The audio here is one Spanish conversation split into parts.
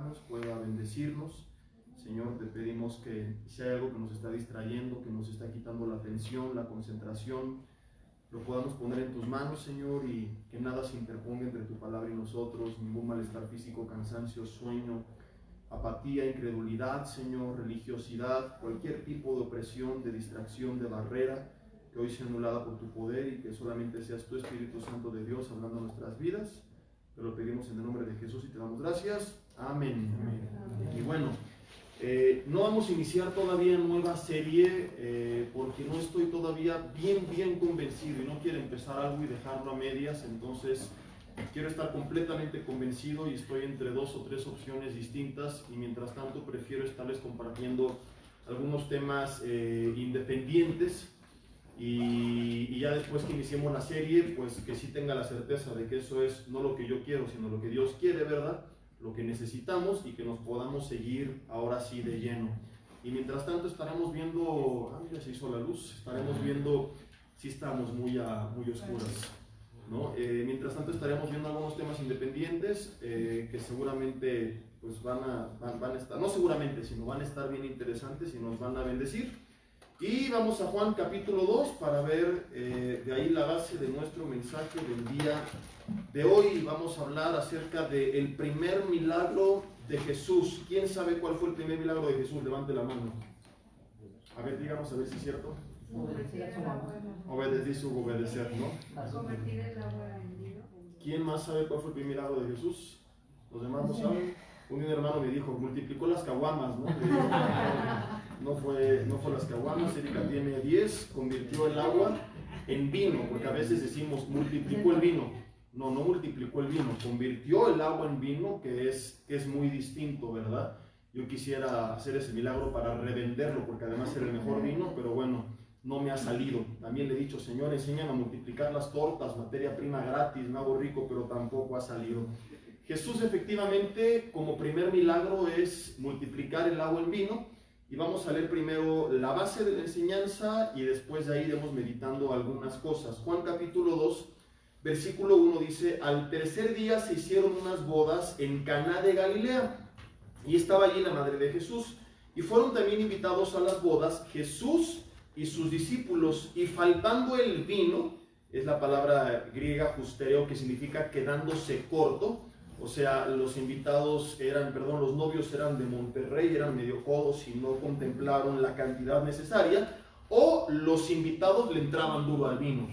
manos, pueda bendecirnos. Señor, te pedimos que si hay algo que nos está distrayendo, que nos está quitando la atención, la concentración, lo podamos poner en tus manos, Señor, y que nada se interponga entre tu palabra y nosotros, ningún malestar físico, cansancio, sueño, apatía, incredulidad, Señor, religiosidad, cualquier tipo de opresión, de distracción, de barrera, que hoy sea anulada por tu poder y que solamente seas tu Espíritu Santo de Dios hablando a nuestras vidas. Te lo pedimos en el nombre de Jesús y te damos gracias. Amén. Amén. Y bueno, no vamos a iniciar todavía nueva serie porque no estoy todavía bien convencido y no quiero empezar algo y dejarlo a medias. Entonces quiero estar completamente convencido y estoy entre 2 o 3 opciones distintas, y mientras tanto prefiero estarles compartiendo algunos temas independientes, y ya después que iniciemos la serie, pues que sí tenga la certeza de que eso es no lo que yo quiero, sino lo que Dios quiere, ¿verdad? Lo que necesitamos, y que nos podamos seguir ahora sí de lleno. Y mientras tanto estaremos viendo, mira, se hizo la luz, estaremos viendo, sí estamos muy oscuras, ¿no? Mientras tanto estaremos viendo algunos temas independientes que seguramente pues van a estar, no seguramente, sino van a estar bien interesantes y nos van a bendecir. Y vamos a Juan capítulo 2 para ver de ahí la base de nuestro mensaje del día de hoy. Vamos a hablar acerca del primer milagro de Jesús. ¿Quién sabe cuál fue el primer milagro de Jesús? Levante la mano. A ver, díganos a ver si es cierto. Obedecer, ¿no? Convertir el agua en vino. ¿Quién más sabe cuál fue el primer milagro de Jesús? ¿Los demás no saben? Un hermano me dijo, multiplicó las caguamas, ¿no? No fue las caguamas. Erika tiene 10, convirtió el agua en vino, porque a veces decimos multiplicó el vino. No multiplicó el vino, convirtió el agua en vino, que es muy distinto, ¿verdad? Yo quisiera hacer ese milagro para revenderlo, porque además era el mejor vino, pero bueno, no me ha salido. También le he dicho, Señor, enséñame a multiplicar las tortas, materia prima gratis, me hago rico, pero tampoco ha salido. Jesús efectivamente, como primer milagro, es multiplicar el agua en vino, y vamos a leer primero la base de la enseñanza y después de ahí iremos meditando algunas cosas. Juan capítulo 2, versículo 1 dice: al tercer día se hicieron unas bodas en Caná de Galilea, y estaba allí la madre de Jesús, y fueron también invitados a las bodas Jesús y sus discípulos, y faltando el vino, es la palabra griega justereo, que significa quedándose corto. O sea, los novios eran de Monterrey, eran medio codos y no contemplaron la cantidad necesaria, o los invitados le entraban duro al vino.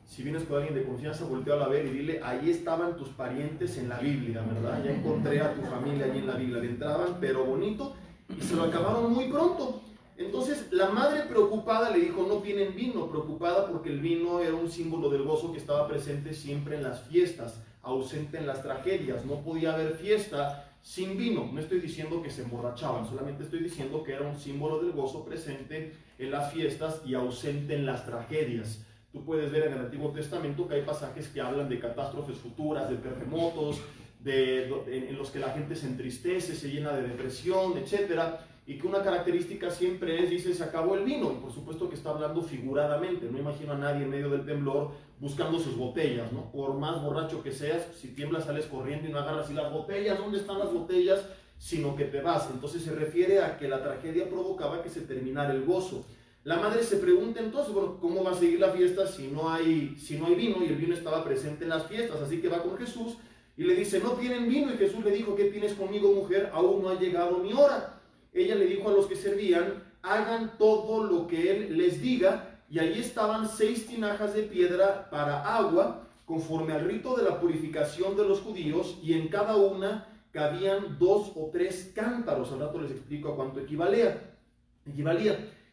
Si vienes con alguien de confianza, voltealo a ver y dile, ahí estaban tus parientes en la Biblia, ¿verdad? Ya encontré a tu familia allí en la Biblia, le entraban pero bonito, y se lo acabaron muy pronto. Entonces la madre, preocupada, le dijo, no tienen vino, preocupada porque el vino era un símbolo del gozo que estaba presente siempre en las fiestas, ausente en las tragedias. No podía haber fiesta sin vino. No estoy diciendo que se emborrachaban, solamente estoy diciendo que era un símbolo del gozo presente en las fiestas y ausente en las tragedias. Tú puedes ver en el Antiguo Testamento que hay pasajes que hablan de catástrofes futuras, de terremotos, en los que la gente se entristece, se llena de depresión, etc. Y que una característica siempre es, dice, se acabó el vino. Y por supuesto que está hablando figuradamente. No imagino a nadie en medio del temblor buscando sus botellas, ¿no? Por más borracho que seas, si tiemblas sales corriendo y no agarras y las botellas, ¿dónde están las botellas? Sino que te vas. Entonces se refiere a que la tragedia provocaba que se terminara el gozo. La madre se pregunta entonces, bueno, ¿cómo va a seguir la fiesta si no hay vino? Y el vino estaba presente en las fiestas. Así que va con Jesús y le dice, no tienen vino. Y Jesús le dijo, ¿qué tienes conmigo, mujer? Aún no ha llegado mi hora. Ella le dijo a los que servían, hagan todo lo que él les diga. Y allí estaban 6 tinajas de piedra para agua, conforme al rito de la purificación de los judíos, y en cada una cabían 2 o 3 cántaros. Al rato les explico a cuánto equivalía.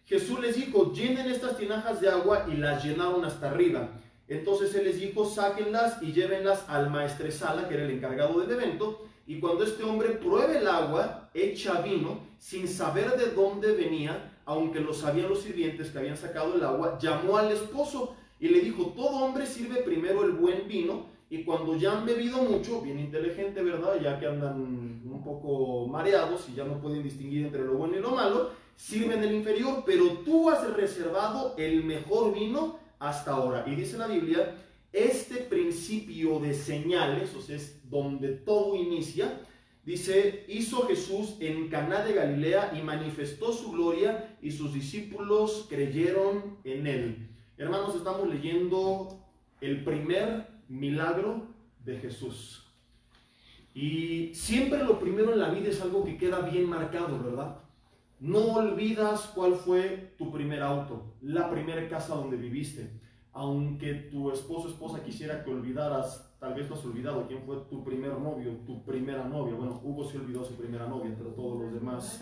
Jesús les dijo, llenen estas tinajas de agua, y las llenaron hasta arriba. Entonces él les dijo, sáquenlas y llévenlas al maestresala, que era el encargado del evento, y cuando este hombre pruebe el agua hecha vino, sin saber de dónde venía, aunque lo sabían los sirvientes que habían sacado el agua, llamó al esposo y le dijo, todo hombre sirve primero el buen vino, y cuando ya han bebido mucho, bien inteligente, ¿verdad? Ya que andan un poco mareados y ya no pueden distinguir entre lo bueno y lo malo, sirven el inferior, pero tú has reservado el mejor vino hasta ahora. Y dice la Biblia, este principio de señales, o sea, es donde todo inicia, Dice, hizo Jesús en Caná de Galilea y manifestó su gloria y sus discípulos creyeron en él. Hermanos, estamos leyendo el primer milagro de Jesús. Y siempre lo primero en la vida es algo que queda bien marcado, ¿verdad? No olvidas cuál fue tu primer auto, la primera casa donde viviste. Aunque tu esposo o esposa quisiera que olvidaras, tal vez no has olvidado quién fue tu primer novio, tu primera novia. Bueno, Hugo sí olvidó a su primera novia, pero todos los demás.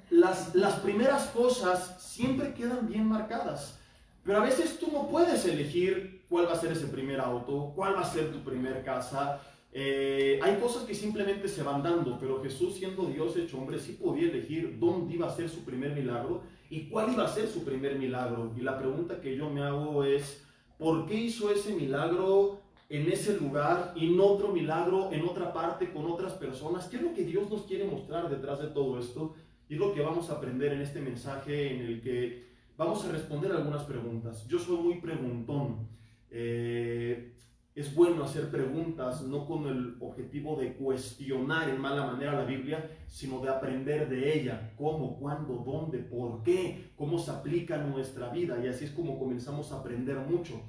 Las primeras cosas siempre quedan bien marcadas, pero a veces tú no puedes elegir cuál va a ser ese primer auto, cuál va a ser tu primer casa. Hay cosas que simplemente se van dando, pero Jesús, siendo Dios hecho hombre, sí podía elegir dónde iba a ser su primer milagro y cuál iba a ser su primer milagro. Y la pregunta que yo me hago es, ¿por qué hizo ese milagro en ese lugar y no otro milagro en otra parte con otras personas? ¿Qué es lo que Dios nos quiere mostrar detrás de todo esto? Y es lo que vamos a aprender en este mensaje, en el que vamos a responder algunas preguntas. Yo soy muy preguntón. Es bueno hacer preguntas, no con el objetivo de cuestionar en mala manera la Biblia, sino de aprender de ella. ¿Cómo? ¿Cuándo? ¿Dónde? ¿Por qué? ¿Cómo se aplica a nuestra vida? Y así es como comenzamos a aprender mucho.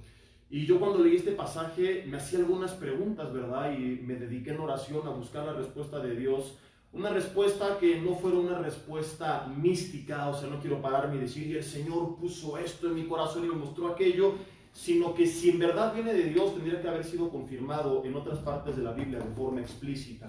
Y yo cuando leí este pasaje me hacía algunas preguntas, ¿verdad? Y me dediqué en oración a buscar la respuesta de Dios. Una respuesta que no fuera una respuesta mística, o sea, no quiero pararme y decir, y el Señor puso esto en mi corazón y me mostró aquello, sino que si en verdad viene de Dios, tendría que haber sido confirmado en otras partes de la Biblia de forma explícita.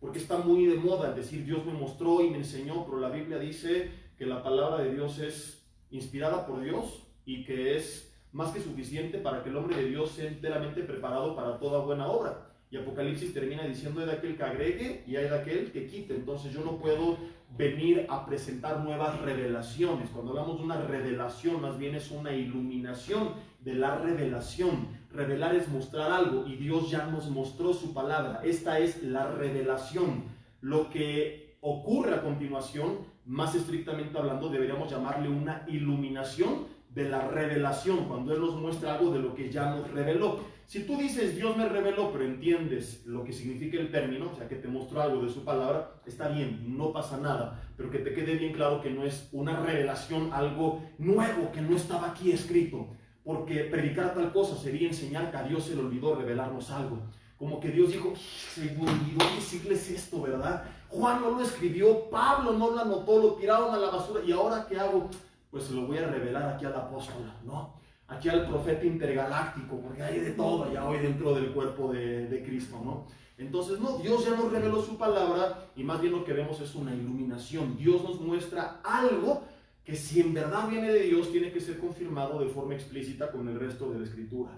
Porque está muy de moda el decir, Dios me mostró y me enseñó, pero la Biblia dice que la palabra de Dios es inspirada por Dios y que es más que suficiente para que el hombre de Dios sea enteramente preparado para toda buena obra. Y Apocalipsis termina diciendo, hay de aquel que agregue y hay de aquel que quite. Entonces yo no puedo venir a presentar nuevas revelaciones. Cuando hablamos de una revelación, más bien es una iluminación de la revelación. Revelar es mostrar algo y Dios ya nos mostró su palabra. Esta es la revelación. Lo que ocurre a continuación, más estrictamente hablando, deberíamos llamarle una iluminación de la revelación, cuando Él nos muestra algo de lo que ya nos reveló. Si tú dices, Dios me reveló, pero entiendes lo que significa el término, o sea, que te mostró algo de su palabra, está bien, no pasa nada, pero que te quede bien claro que no es una revelación, algo nuevo que no estaba aquí escrito, porque predicar tal cosa sería enseñar que a Dios se le olvidó revelarnos algo. Como que Dios dijo, se me olvidó decirles esto, ¿verdad? Juan no lo escribió, Pablo no lo anotó, lo tiraron a la basura, ¿y ahora qué hago? Pues se lo voy a revelar aquí al apóstol, ¿no? Aquí al profeta intergaláctico, porque hay de todo allá hoy dentro del cuerpo de Cristo, ¿no? Entonces, no, Dios ya nos reveló su palabra y más bien lo que vemos es una iluminación. Dios nos muestra algo que si en verdad viene de Dios, tiene que ser confirmado de forma explícita con el resto de la Escritura.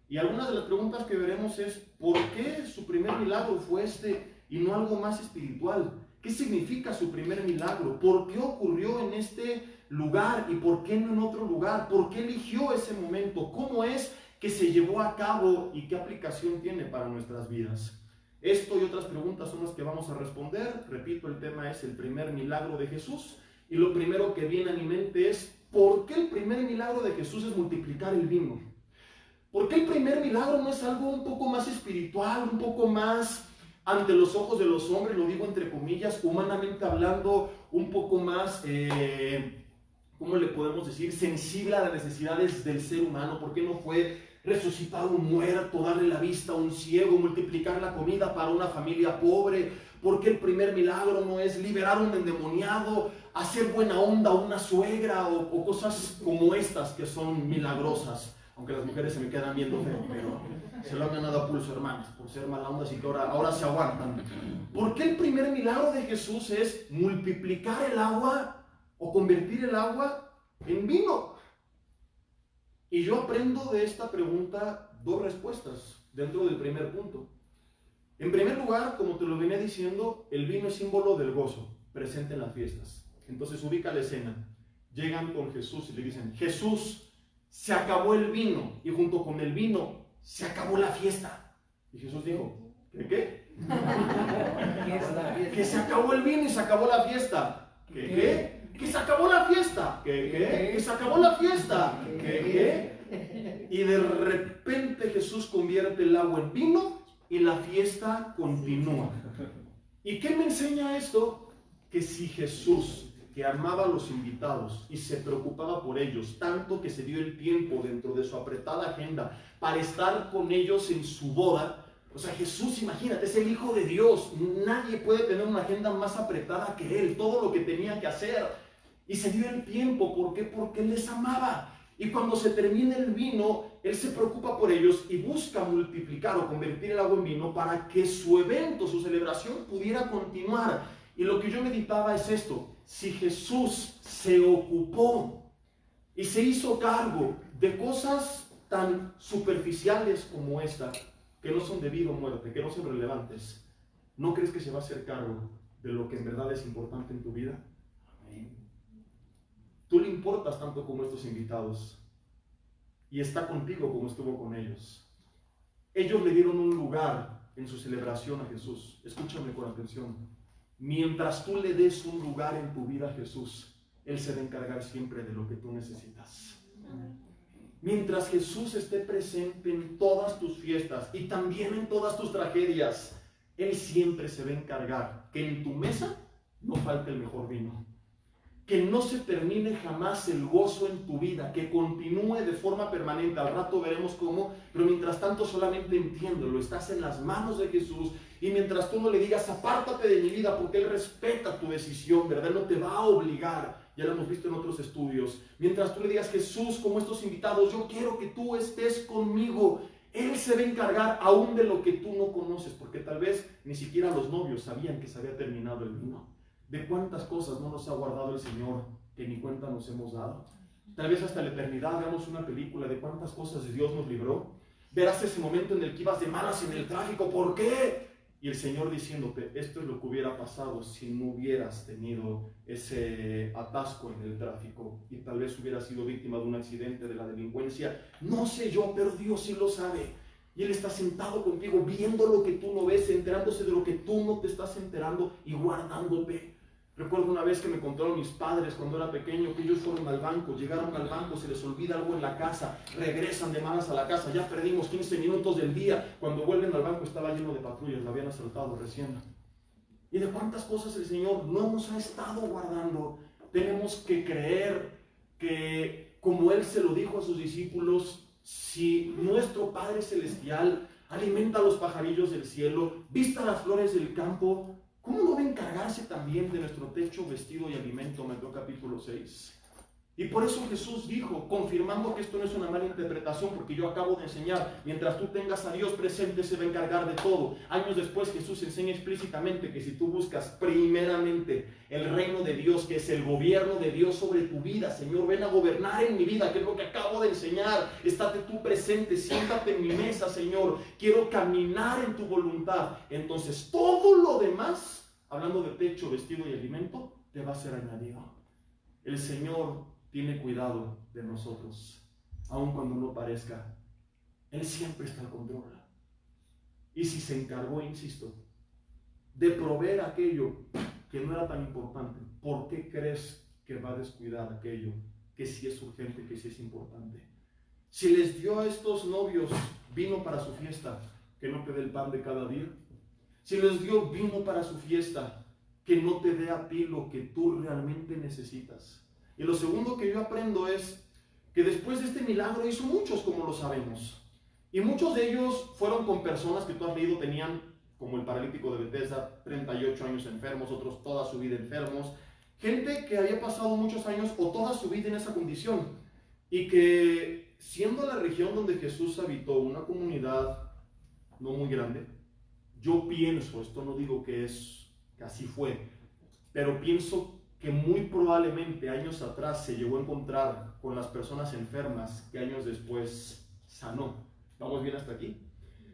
Y algunas de las preguntas que veremos es, ¿por qué su primer milagro fue este y no algo más espiritual? ¿Qué significa su primer milagro? ¿Por qué ocurrió en este lugar y por qué no en otro lugar? ¿Por qué eligió ese momento? ¿Cómo es que se llevó a cabo y qué aplicación tiene para nuestras vidas? Esto y otras preguntas son las que vamos a responder. Repito, el tema es el primer milagro de Jesús y lo primero que viene a mi mente es ¿por qué el primer milagro de Jesús es multiplicar el vino? ¿Por qué el primer milagro no es algo un poco más espiritual, un poco más ante los ojos de los hombres, lo digo entre comillas, humanamente hablando, un poco más, ¿cómo le podemos decir? Sensible a las necesidades del ser humano? ¿Por qué no fue resucitar un muerto, darle la vista a un ciego, multiplicar la comida para una familia pobre? ¿Por qué el primer milagro no es liberar a un endemoniado, hacer buena onda a una suegra o cosas como estas que son milagrosas? Aunque las mujeres se me quedan viendo feo, pero se lo han ganado a pulso, hermanas, por ser mala onda, así que ahora se aguantan. ¿Por qué el primer milagro de Jesús es multiplicar el agua o convertir el agua en vino? Y yo aprendo de esta pregunta dos respuestas dentro del primer punto. En primer lugar, como te lo venía diciendo, el vino es símbolo del gozo, presente en las fiestas. Entonces ubica la escena. Llegan con Jesús y le dicen, Jesús, se acabó el vino, y junto con el vino se acabó la fiesta. Y Jesús dijo, ¿qué? Que se acabó el vino y se acabó la fiesta. ¿Qué? Que se acabó la fiesta. ¿Qué? Que se acabó la fiesta. ¿Qué? Y de repente Jesús convierte el agua en vino y la fiesta continúa. ¿Y qué me enseña esto? Que si Jesús, que amaba a los invitados y se preocupaba por ellos, tanto que se dio el tiempo dentro de su apretada agenda para estar con ellos en su boda, o sea, Jesús, imagínate, es el Hijo de Dios, nadie puede tener una agenda más apretada que Él, todo lo que tenía que hacer, y se dio el tiempo. ¿Por qué? Porque Él les amaba. Y cuando se termina el vino, Él se preocupa por ellos y busca multiplicar o convertir el agua en vino para que su evento, su celebración pudiera continuar. Y lo que yo meditaba es esto: si Jesús se ocupó y se hizo cargo de cosas tan superficiales como esta, que no son de vida o muerte, que no son relevantes, ¿no crees que se va a hacer cargo de lo que en verdad es importante en tu vida? Tú le importas tanto como estos invitados y está contigo como estuvo con ellos. Ellos le dieron un lugar en su celebración a Jesús. Escúchame con atención. Mientras tú le des un lugar en tu vida a Jesús, Él se va a encargar siempre de lo que tú necesitas. Mientras Jesús esté presente en todas tus fiestas y también en todas tus tragedias, Él siempre se va a encargar que en tu mesa no falte el mejor vino, que no se termine jamás el gozo en tu vida, que continúe de forma permanente. Al rato veremos cómo, pero mientras tanto solamente entiéndelo, estás en las manos de Jesús, y mientras tú no le digas apártate de mi vida, porque Él respeta tu decisión, ¿verdad? Él no te va a obligar, ya lo hemos visto en otros estudios. Mientras tú le digas, Jesús, como estos invitados, yo quiero que tú estés conmigo, Él se va a encargar aún de lo que tú no conoces, porque tal vez ni siquiera los novios sabían que se había terminado el vino. ¿De cuántas cosas no nos ha guardado el Señor que ni cuenta nos hemos dado? Tal vez hasta la eternidad veamos una película de cuántas cosas Dios nos libró. Verás ese momento en el que ibas de malas en el tráfico. ¿Por qué? Y el Señor diciéndote, esto es lo que hubiera pasado si no hubieras tenido ese atasco en el tráfico y tal vez hubieras sido víctima de un accidente, de la delincuencia. No sé yo, pero Dios sí lo sabe. Y Él está sentado contigo, viendo lo que tú no ves, enterándose de lo que tú no te estás enterando y guardándote. Recuerdo una vez que me contaron mis padres cuando era pequeño que ellos fueron al banco, llegaron al banco, se les olvida algo en la casa, regresan de malas a la casa, ya perdimos 15 minutos del día, cuando vuelven al banco estaba lleno de patrullas, la habían asaltado recién. Y de cuántas cosas el Señor no nos ha estado guardando. Tenemos que creer que, como Él se lo dijo a sus discípulos, si nuestro Padre Celestial alimenta a los pajarillos del cielo, vista las flores del campo, ¿cómo no va a encargarse también de nuestro techo, vestido y alimento? Mateo capítulo 6. Y por eso Jesús dijo, confirmando que esto no es una mala interpretación, porque yo acabo de enseñar, mientras tú tengas a Dios presente, se va a encargar de todo. Años después Jesús enseña explícitamente que si tú buscas primeramente el reino de Dios, que es el gobierno de Dios sobre tu vida, Señor, ven a gobernar en mi vida, que es lo que acabo de enseñar. Estate tú presente, siéntate en mi mesa, Señor, quiero caminar en tu voluntad. Entonces todo lo demás, hablando de techo, vestido y alimento, te va a ser añadido. El Señor tiene cuidado de nosotros, aun cuando no parezca. Él siempre está al control. Y si se encargó, insisto, de proveer aquello que no era tan importante, ¿por qué crees que va a descuidar aquello que sí es urgente, que sí es importante? Si les dio a estos novios vino para su fiesta, que no te dé el pan de cada día. Si les dio vino para su fiesta, que no te dé a ti lo que tú realmente necesitas. Y lo segundo que yo aprendo es que después de este milagro hizo muchos, como lo sabemos. Y muchos de ellos fueron con personas que tú has leído tenían, como el paralítico de Betesda, 38 años enfermos, otros toda su vida enfermos. Gente que había pasado muchos años o toda su vida en esa condición. Y que siendo la región donde Jesús habitó una comunidad no muy grande, yo pienso, esto no digo que así fue, pero pienso que muy probablemente años atrás se llegó a encontrar con las personas enfermas que años después sanó. ¿Vamos bien hasta aquí?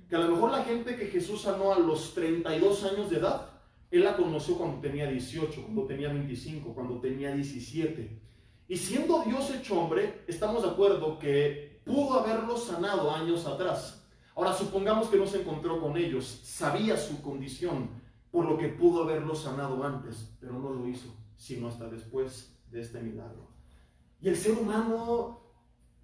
Que a lo mejor la gente que Jesús sanó a los 32 años de edad, Él la conoció cuando tenía 18, cuando tenía 25, cuando tenía 17. Y siendo Dios hecho hombre, estamos de acuerdo que pudo haberlos sanado años atrás. Ahora supongamos que no se encontró con ellos, sabía su condición, por lo que pudo haberlos sanado antes, pero no lo hizo, sino hasta después de este milagro. Y el ser humano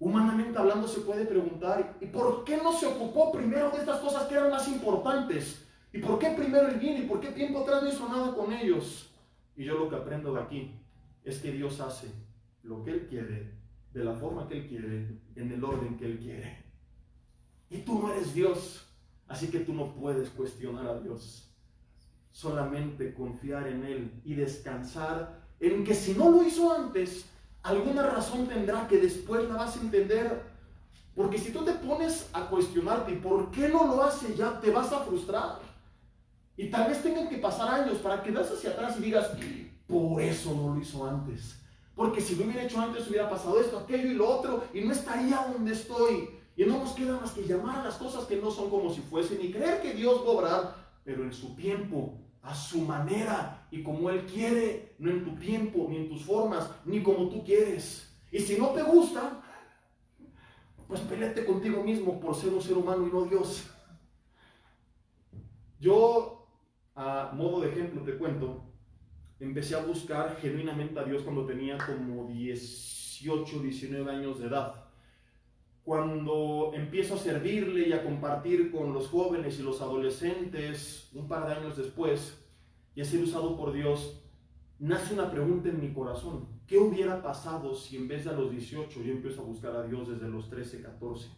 Humanamente hablando se puede preguntar, ¿y por qué no se ocupó primero de estas cosas que eran más importantes? ¿Y por qué primero el bien? ¿Y por qué tiempo atrás no hizo nada con ellos? Y yo lo que aprendo de aquí es que Dios hace lo que Él quiere, de la forma que Él quiere, en el orden que Él quiere. Y tú no eres Dios, así que tú no puedes cuestionar a Dios. Solamente confiar en Él y descansar en que si no lo hizo antes, alguna razón tendrá que después la vas a entender. Porque si tú te pones a cuestionarte ¿por qué no lo hace ya? Te vas a frustrar. Y tal vez tengan que pasar años para que veas hacia atrás y digas, por eso no lo hizo antes. Porque si lo hubiera hecho antes hubiera pasado esto, aquello y lo otro y no estaría donde estoy. Y no nos queda más que llamar a las cosas que no son como si fuesen y creer que Dios va a obrar, pero en su tiempo, a su manera y como Él quiere, no en tu tiempo, ni en tus formas, ni como tú quieres. Y si no te gusta, pues peleate contigo mismo por ser un ser humano y no Dios. Yo, a modo de ejemplo, te cuento, empecé a buscar genuinamente a Dios cuando tenía como 18, 19 años de edad. Cuando empiezo a servirle y a compartir con los jóvenes y los adolescentes, un par de años después, y a ser usado por Dios, nace una pregunta en mi corazón. ¿Qué hubiera pasado si en vez de a los 18 yo empiezo a buscar a Dios desde los 13, 14?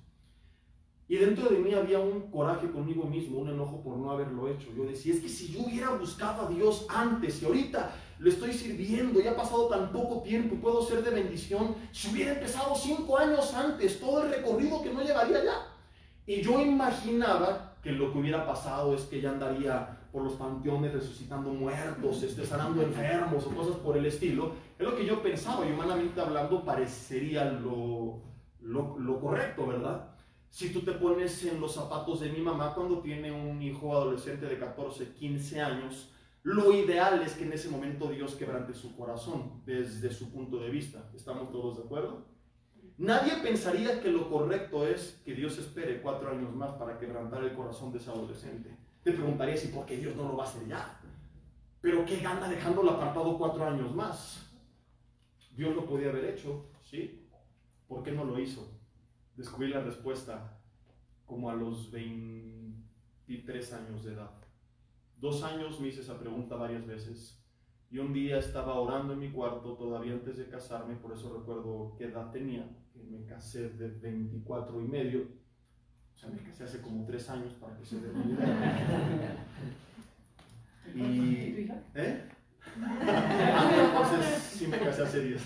Y dentro de mí había un coraje conmigo mismo, un enojo por no haberlo hecho. Yo decía, es que si yo hubiera buscado a Dios antes y ahorita lo estoy sirviendo, ya ha pasado tan poco tiempo y puedo ser de bendición, si hubiera empezado 5 años antes, todo el recorrido que no llegaría ya. Y yo imaginaba que lo que hubiera pasado es que ya andaría por los panteones resucitando muertos, sanando enfermos o cosas por el estilo. Es lo que yo pensaba y humanamente hablando parecería lo correcto, ¿verdad? Si tú te pones en los zapatos de mi mamá cuando tiene un hijo adolescente de 14, 15 años, lo ideal es que en ese momento Dios quebrante su corazón desde su punto de vista. ¿Estamos todos de acuerdo? Nadie pensaría que lo correcto es que Dios espere 4 años más para quebrantar el corazón de ese adolescente. Te preguntarías, ¿y por qué Dios no lo va a hacer ya? ¿Pero qué gana dejándolo apartado 4 años más? Dios lo podía haber hecho, ¿sí? ¿Por qué no lo hizo? Descubrí la respuesta como a los 23 años de edad. 2 años me hice esa pregunta varias veces. Y un día estaba orando en mi cuarto, todavía antes de casarme, por eso recuerdo qué edad tenía, que me casé de 24 y medio. O sea, me casé hace como 3 años para que se den una idea. Y... entonces sí me casé hace 10.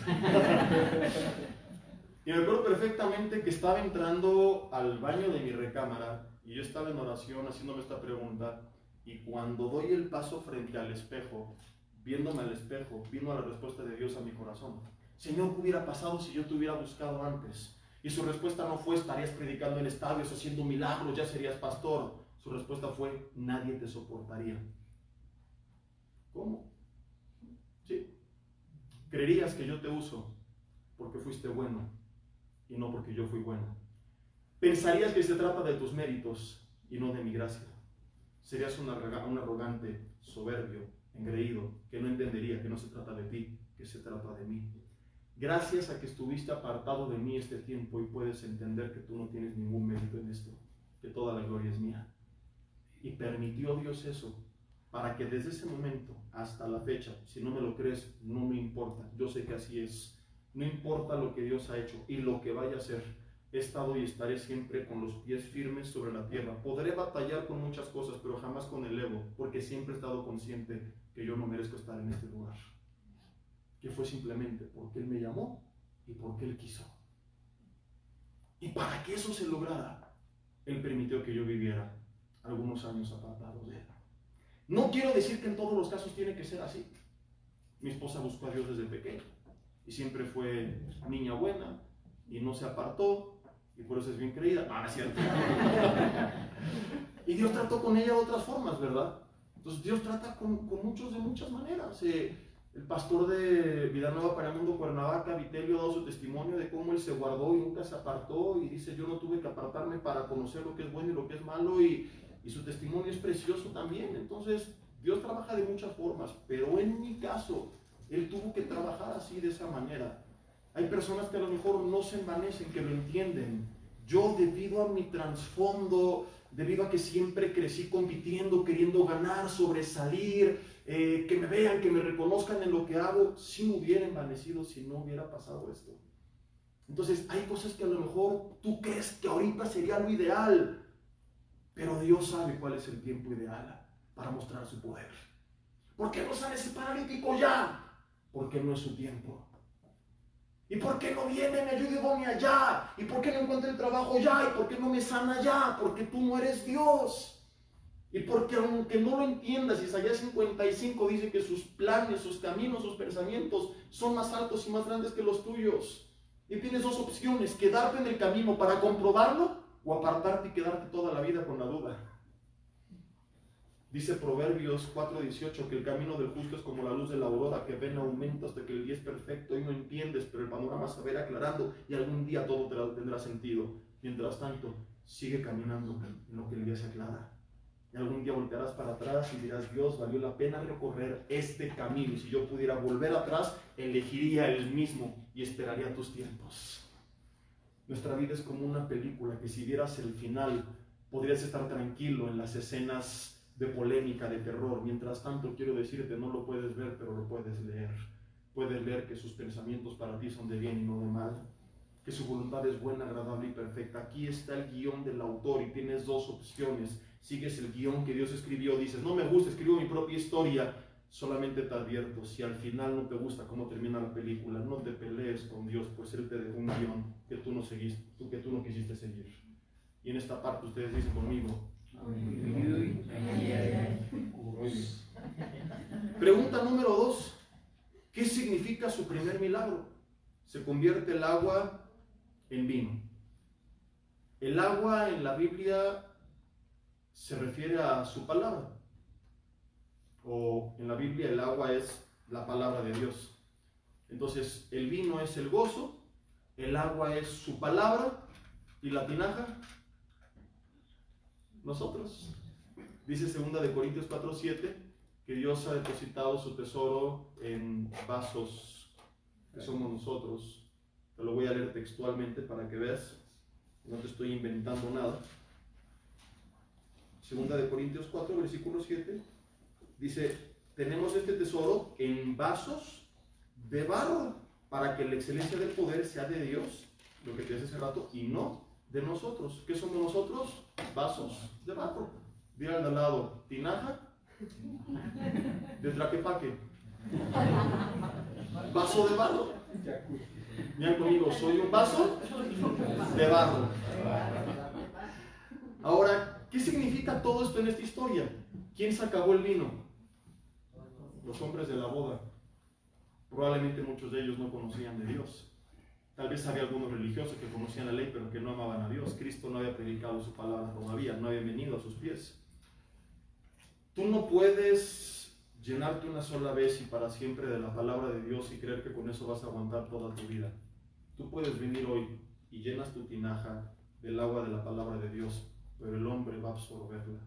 Y me acuerdo perfectamente que estaba entrando al baño de mi recámara y yo estaba en oración haciéndome esta pregunta y cuando doy el paso frente al espejo, viéndome al espejo, vino la respuesta de Dios a mi corazón. Señor, ¿qué hubiera pasado si yo te hubiera buscado antes? Y su respuesta no fue, estarías predicando en estadios, haciendo milagros, ya serías pastor. Su respuesta fue, nadie te soportaría. ¿Cómo? Sí. Creerías que yo te uso porque fuiste bueno y no porque yo fui bueno. Pensarías que se trata de tus méritos y no de mi gracia. Serías un arrogante, soberbio, engreído, que no entendería que no se trata de ti, que se trata de mí. Gracias a que estuviste apartado de mí este tiempo y puedes entender que tú no tienes ningún mérito en esto, que toda la gloria es mía. Y permitió Dios eso para que desde ese momento hasta la fecha, si no me lo crees, no me importa, yo sé que así es. No importa lo que Dios ha hecho y lo que vaya a hacer, he estado y estaré siempre con los pies firmes sobre la tierra. Podré batallar con muchas cosas, pero jamás con el ego, porque siempre he estado consciente que yo no merezco estar en este lugar. Que fue simplemente porque Él me llamó y porque Él quiso. Y para que eso se lograra, Él permitió que yo viviera algunos años apartado de Él. No quiero decir que en todos los casos tiene que ser así. Mi esposa buscó a Dios desde pequeña y siempre fue niña buena y no se apartó y por eso es bien creída. No, no es cierto. Y Dios trató con ella de otras formas, ¿verdad? Entonces Dios trata con muchos de muchas maneras. El pastor de Vida Nueva para el Mundo Cuernavaca, Vitelio, ha dado su testimonio de cómo él se guardó y nunca se apartó y dice, yo no tuve que apartarme para conocer lo que es bueno y lo que es malo, y su testimonio es precioso también. Entonces Dios trabaja de muchas formas, pero en mi caso Él tuvo que trabajar así, de esa manera. Hay personas que a lo mejor no se envanecen, que lo entienden. Yo, debido a mi trasfondo, debido a que siempre crecí compitiendo, queriendo ganar, sobresalir, que me vean, que me reconozcan en lo que hago, sí me hubiera envanecido si no hubiera pasado esto. Entonces, hay cosas que a lo mejor tú crees que ahorita sería lo ideal, pero Dios sabe cuál es el tiempo ideal para mostrar su poder. ¿Por qué no sale ese paralítico ya? Porque no es su tiempo. ¿Y por qué no viene, me ayude Bonnie allá? ¿Y por qué no encuentra el trabajo ya? ¿Y por qué no me sana ya? Porque tú no eres Dios. Y porque aunque no lo entiendas, Isaías 55 dice que sus planes, sus caminos, sus pensamientos son más altos y más grandes que los tuyos. Y tienes dos opciones: quedarte en el camino para comprobarlo o apartarte y quedarte toda la vida con la duda. Dice Proverbios 4:18 que el camino del justo es como la luz de la aurora que ven en aumento hasta que el día es perfecto y no entiendes, pero el panorama se verá aclarando y algún día todo tendrá sentido. Mientras tanto, sigue caminando en lo que el día se aclara. Y algún día voltearás para atrás y dirás: Dios, valió la pena recorrer este camino. Y si yo pudiera volver atrás, elegiría el mismo y esperaría tus tiempos. Nuestra vida es como una película que si vieras el final, podrías estar tranquilo en las escenas de polémica, de terror. Mientras tanto, quiero decirte, no lo puedes ver, pero lo puedes leer. Puedes leer que sus pensamientos para ti son de bien y no de mal, que su voluntad es buena, agradable y perfecta. Aquí está el guión del autor y tienes dos opciones. Sigues el guión que Dios escribió, dices: no me gusta, escribo mi propia historia. Solamente te advierto, si al final no te gusta cómo termina la película, no te pelees con Dios, pues Él te dejó un guión que tú no seguiste, que tú no quisiste seguir. Y en esta parte ustedes dicen conmigo: pregunta número 2. ¿Qué significa su primer milagro? Se convierte el agua en vino. El agua en la Biblia se refiere a su palabra. O en la Biblia el agua es la palabra de Dios. Entonces el vino es el gozo, el agua es su palabra y la tinaja, nosotros. Dice 2 Corintios 4:7 que Dios ha depositado su tesoro en vasos que somos nosotros. Te lo voy a leer textualmente para que veas, no te estoy inventando nada. 2 Corintios 4, versículo 7, dice: tenemos este tesoro en vasos de barro, para que la excelencia del poder sea de Dios, lo que te decía hace rato, y no de nosotros. ¿Qué somos nosotros? Vasos de barro. Dile al lado: tinaja de Tlaquepaque. Vaso de barro. Miren conmigo, soy un vaso de barro. Ahora, ¿qué significa todo esto en esta historia? ¿Quién se acabó el vino? Los hombres de la boda. Probablemente muchos de ellos no conocían de Dios. Tal vez había algunos religiosos que conocían la ley, pero que no amaban a Dios. Cristo no había predicado su palabra todavía, no había venido a sus pies. Tú no puedes llenarte una sola vez y para siempre de la palabra de Dios y creer que con eso vas a aguantar toda tu vida. Tú puedes venir hoy y llenas tu tinaja del agua de la palabra de Dios, pero el hombre va a absorberla.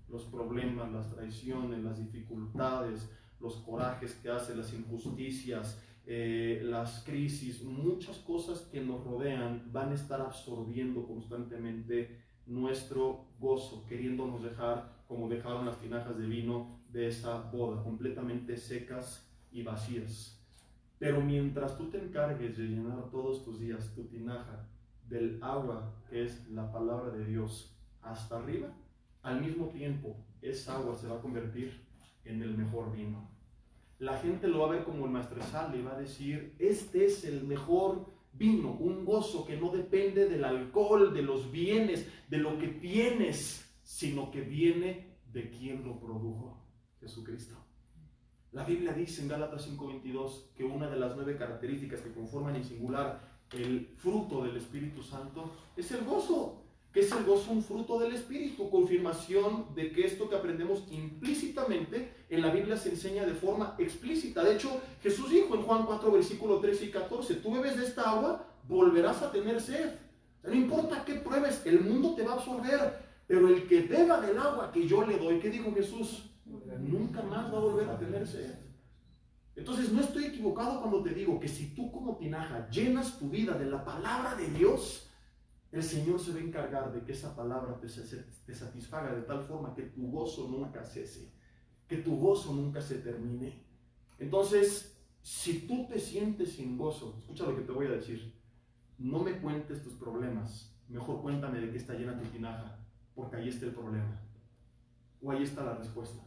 Los problemas, las traiciones, las dificultades, los corajes que hace, las injusticias, las crisis, muchas cosas que nos rodean van a estar absorbiendo constantemente nuestro gozo, queriéndonos dejar como dejaron las tinajas de vino de esa boda, completamente secas y vacías. Pero mientras tú te encargues de llenar todos tus días tu tinaja del agua que es la palabra de Dios hasta arriba, al mismo tiempo esa agua se va a convertir en el mejor vino. La gente lo va a ver como el maestresala y va a decir: este es el mejor vino, un gozo que no depende del alcohol, de los bienes, de lo que tienes, sino que viene de quien lo produjo, Jesucristo. La Biblia dice en Gálatas 5:22 que una de las 9 características que conforman en singular el fruto del Espíritu Santo es el gozo. ¿Qué es el gozo? Un fruto del Espíritu, confirmación de que esto que aprendemos implícitamente en la Biblia se enseña de forma explícita. De hecho, Jesús dijo en Juan 4, versículo 13 y 14, tú bebes de esta agua, volverás a tener sed. No importa qué pruebes, el mundo te va a absorber, pero el que beba del agua que yo le doy, ¿qué dijo Jesús? Nunca más va a volver a tener sed. Entonces no estoy equivocado cuando te digo que si tú como tinaja llenas tu vida de la palabra de Dios, el Señor se va a encargar de que esa palabra te satisfaga de tal forma que tu gozo nunca cese, que tu gozo nunca se termine. Entonces, si tú te sientes sin gozo, escucha lo que te voy a decir, no me cuentes tus problemas, mejor cuéntame de qué está llena tu tinaja, porque ahí está el problema, o ahí está la respuesta.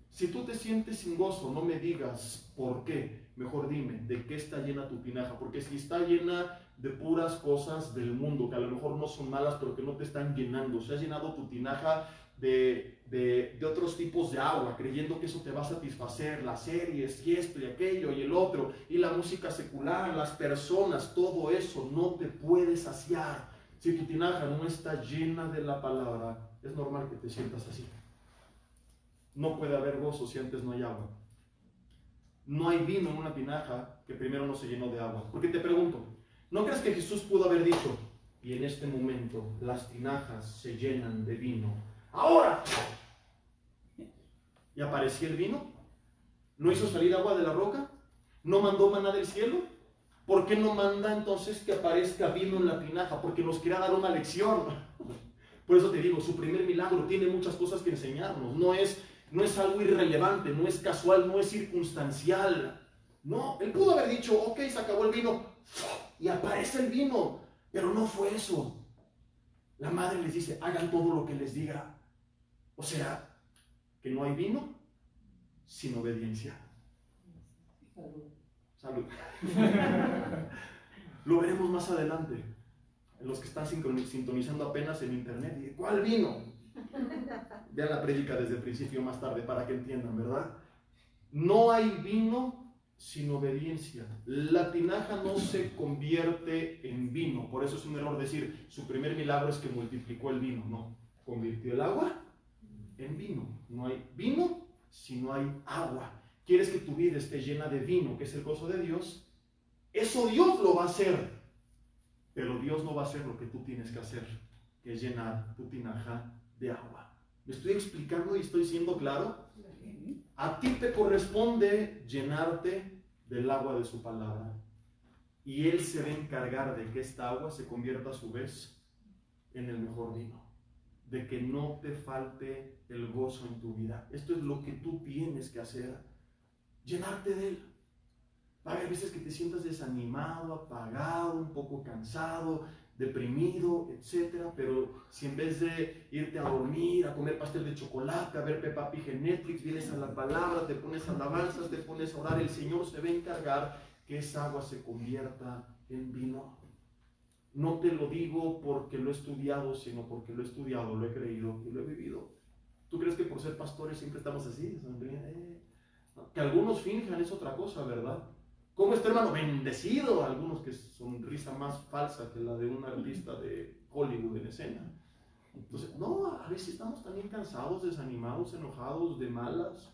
Si tú te sientes sin gozo, no me digas por qué, mejor dime de qué está llena tu tinaja, porque si está llena de puras cosas del mundo, que a lo mejor no son malas, pero que no te están llenando, se ha llenado tu tinaja de otros tipos de agua, creyendo que eso te va a satisfacer, las series y esto y aquello y el otro, y la música secular, las personas, todo eso no te puede saciar. Si tu tinaja no está llena de la palabra, es normal que te sientas así. No puede haber gozo si antes no hay agua. No hay vino en una tinaja que primero no se llenó de agua. Porque te pregunto, ¿no crees que Jesús pudo haber dicho, y en este momento las tinajas se llenan de vino? ¡Ahora! ¿Y aparecía el vino? ¿No hizo salir agua de la roca? ¿No mandó maná del cielo? ¿Por qué no manda entonces que aparezca vino en la tinaja? Porque nos quiere dar una lección. Por eso te digo, su primer milagro tiene muchas cosas que enseñarnos. No es algo irrelevante, no es casual, no es circunstancial. No, él pudo haber dicho, ok, se acabó el vino y aparece el vino, pero no fue eso. La madre les dice, hagan todo lo que les diga. O sea, que no hay vino sin obediencia. Salud. Lo veremos más adelante. Los que están sintonizando apenas en internet, ¿cuál vino? Vean la prédica desde el principio más tarde para que entiendan, ¿verdad? No hay vino sin obediencia. La tinaja no se convierte en vino. Por eso es un error decir, su primer milagro es que multiplicó el vino. No, convirtió el agua en vino. No hay vino si no hay agua. ¿Quieres que tu vida esté llena de vino, que es el gozo de Dios? Eso Dios lo va a hacer. Pero Dios no va a hacer lo que tú tienes que hacer, que es llenar tu tinaja de agua. ¿Me estoy explicando y estoy siendo claro? A ti te corresponde llenarte del agua de su palabra. Y Él se va a encargar de que esta agua se convierta a su vez en el mejor vino. De que no te falte el gozo en tu vida. Esto es lo que tú tienes que hacer. Llenarte de Él. Va a haber veces que te sientas desanimado, apagado, un poco cansado, deprimido, etc. Pero si en vez de irte a dormir, a comer pastel de chocolate, a ver Peppa Pig en Netflix, vienes a la palabra, te pones alabanzas, te pones a orar, el Señor se va a encargar que esa agua se convierta en vino. No te lo digo porque lo he estudiado, sino porque lo he estudiado, lo he creído y lo he vivido. ¿Tú crees que por ser pastores siempre estamos así? Que algunos finjan es otra cosa, ¿verdad? ¿Cómo está, hermano? Bendecido. Algunos que sonrisa más falsa que la de un artista de Hollywood en escena. Entonces, no, a veces estamos también cansados, desanimados, enojados, de malas.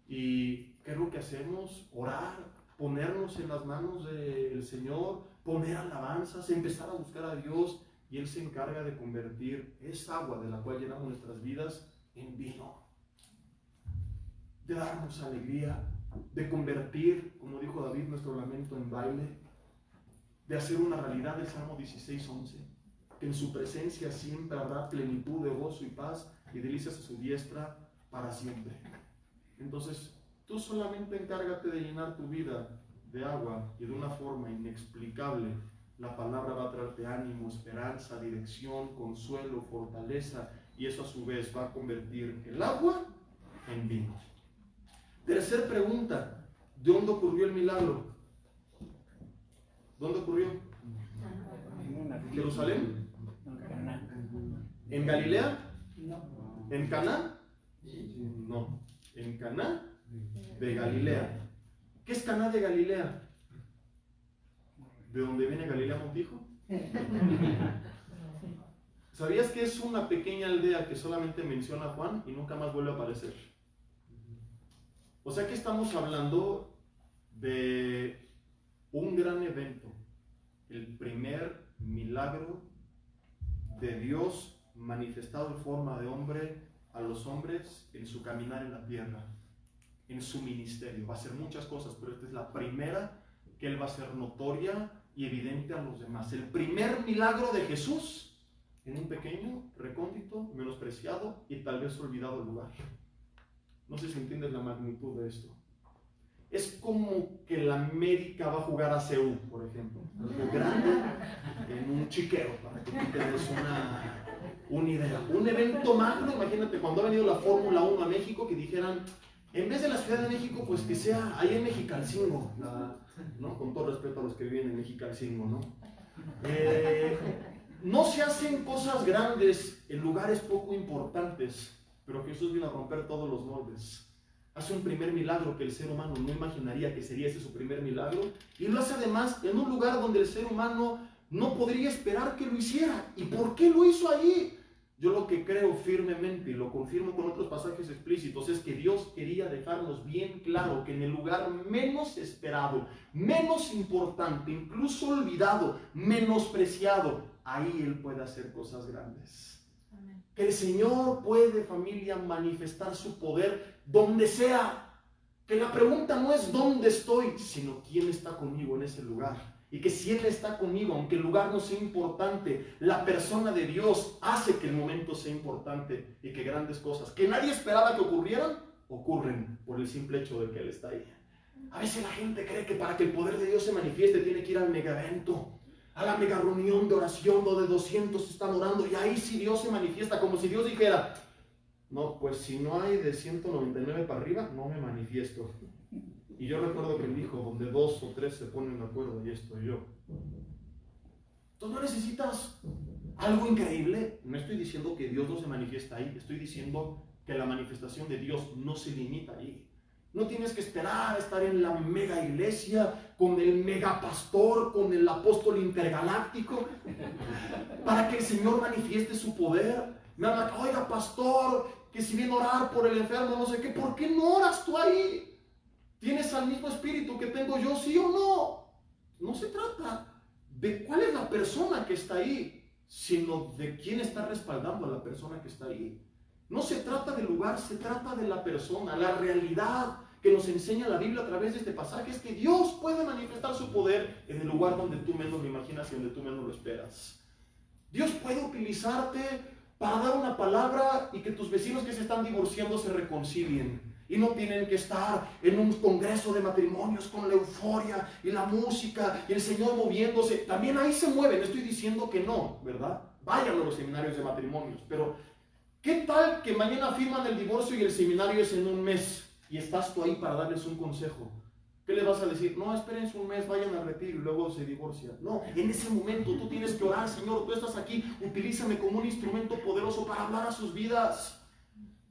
¿Y qué es lo que hacemos? Orar, ponernos en las manos del Señor, poner alabanzas, empezar a buscar a Dios. Y Él se encarga de convertir esa agua de la cual llenamos nuestras vidas en vino. De darnos alegría, de convertir, como dijo David, nuestro lamento en baile, de hacer una realidad el Salmo 16:11, que en su presencia siempre habrá plenitud de gozo y paz y delicias a su diestra para siempre. Entonces, tú solamente encárgate de llenar tu vida de agua y de una forma inexplicable, la palabra va a traerte ánimo, esperanza, dirección, consuelo, fortaleza, y eso a su vez va a convertir el agua en vino. Tercer pregunta, ¿de dónde ocurrió el milagro? ¿Dónde ocurrió? ¿En Jerusalén? ¿En Galilea? ¿En Caná? No, en Caná de Galilea. ¿Qué es Caná de Galilea? ¿De dónde viene Galilea Montijo? ¿Sabías que es una pequeña aldea que solamente menciona Juan y nunca más vuelve a aparecer? O sea que estamos hablando de un gran evento, el primer milagro de Dios manifestado en forma de hombre a los hombres en su caminar en la tierra. en su ministerio. Va a hacer muchas cosas, pero esta es la primera que él va a hacer notoria y evidente a los demás. El primer milagro de Jesús en un pequeño, recóndito, menospreciado y tal vez olvidado lugar. No sé si entiendes la magnitud de esto. Es como que la América va a jugar a CU, por ejemplo. Algo grande en un chiquero, para que tú te des una idea. Un evento magno, imagínate cuando ha venido la Fórmula 1 a México, que dijeran, en vez de la Ciudad de México, pues que sea ahí en Mexicalcingo, ¿no? Con todo respeto a los que viven en Mexicalcingo, ¿no? No se hacen cosas grandes en lugares poco importantes, pero Jesús vino a romper todos los moldes. Hace un primer milagro que el ser humano no imaginaría que sería ese su primer milagro, y lo hace además en un lugar donde el ser humano no podría esperar que lo hiciera. ¿Y por qué lo hizo allí? Yo lo que creo firmemente, y lo confirmo con otros pasajes explícitos, es que Dios quería dejarnos bien claro que en el lugar menos esperado, menos importante, incluso olvidado, menospreciado, ahí Él puede hacer cosas grandes. Que el Señor puede, familia, manifestar su poder donde sea. Que la pregunta no es dónde estoy, sino quién está conmigo en ese lugar. Y que si Él está conmigo, aunque el lugar no sea importante, la persona de Dios hace que el momento sea importante y que grandes cosas que nadie esperaba que ocurrieran, ocurren por el simple hecho de que Él está ahí. A veces la gente cree que para que el poder de Dios se manifieste tiene que ir al mega evento, a la mega reunión de oración donde 200 están orando y ahí sí Dios se manifiesta, como si Dios dijera, no, pues si no hay de 199 para arriba, no me manifiesto. Y yo recuerdo que Él dijo, donde 2 o 3 se ponen de acuerdo, y estoy yo. Entonces no necesitas algo increíble. No estoy diciendo que Dios no se manifiesta ahí, estoy diciendo que la manifestación de Dios no se limita ahí. No tienes que esperar a estar en la mega iglesia, con el mega pastor, con el apóstol intergaláctico, para que el Señor manifieste su poder. Me habla, oiga pastor, que si viene a orar por el enfermo, no sé qué, ¿por qué no oras tú ahí? ¿Tienes al mismo espíritu que tengo yo, sí o no? No se trata de cuál es la persona que está ahí, sino de quién está respaldando a la persona que está ahí. No se trata del lugar, se trata de la persona. La realidad que nos enseña la Biblia a través de este pasaje es que Dios puede manifestar su poder en el lugar donde tú menos lo imaginas y donde tú menos lo esperas. Dios puede utilizarte para dar una palabra y que tus vecinos que se están divorciando se reconcilien. Y no tienen que estar en un congreso de matrimonios con la euforia y la música y el Señor moviéndose. También ahí se mueven, estoy diciendo que no, ¿verdad? Vayan a los seminarios de matrimonios, pero ¿qué tal que mañana firman el divorcio y el seminario es en un mes y estás tú ahí para darles un consejo? ¿Qué les vas a decir? No, espérense un mes, vayan al retiro y luego se divorcian. No, en ese momento tú tienes que orar, Señor, tú estás aquí, utilízame como un instrumento poderoso para hablar a sus vidas.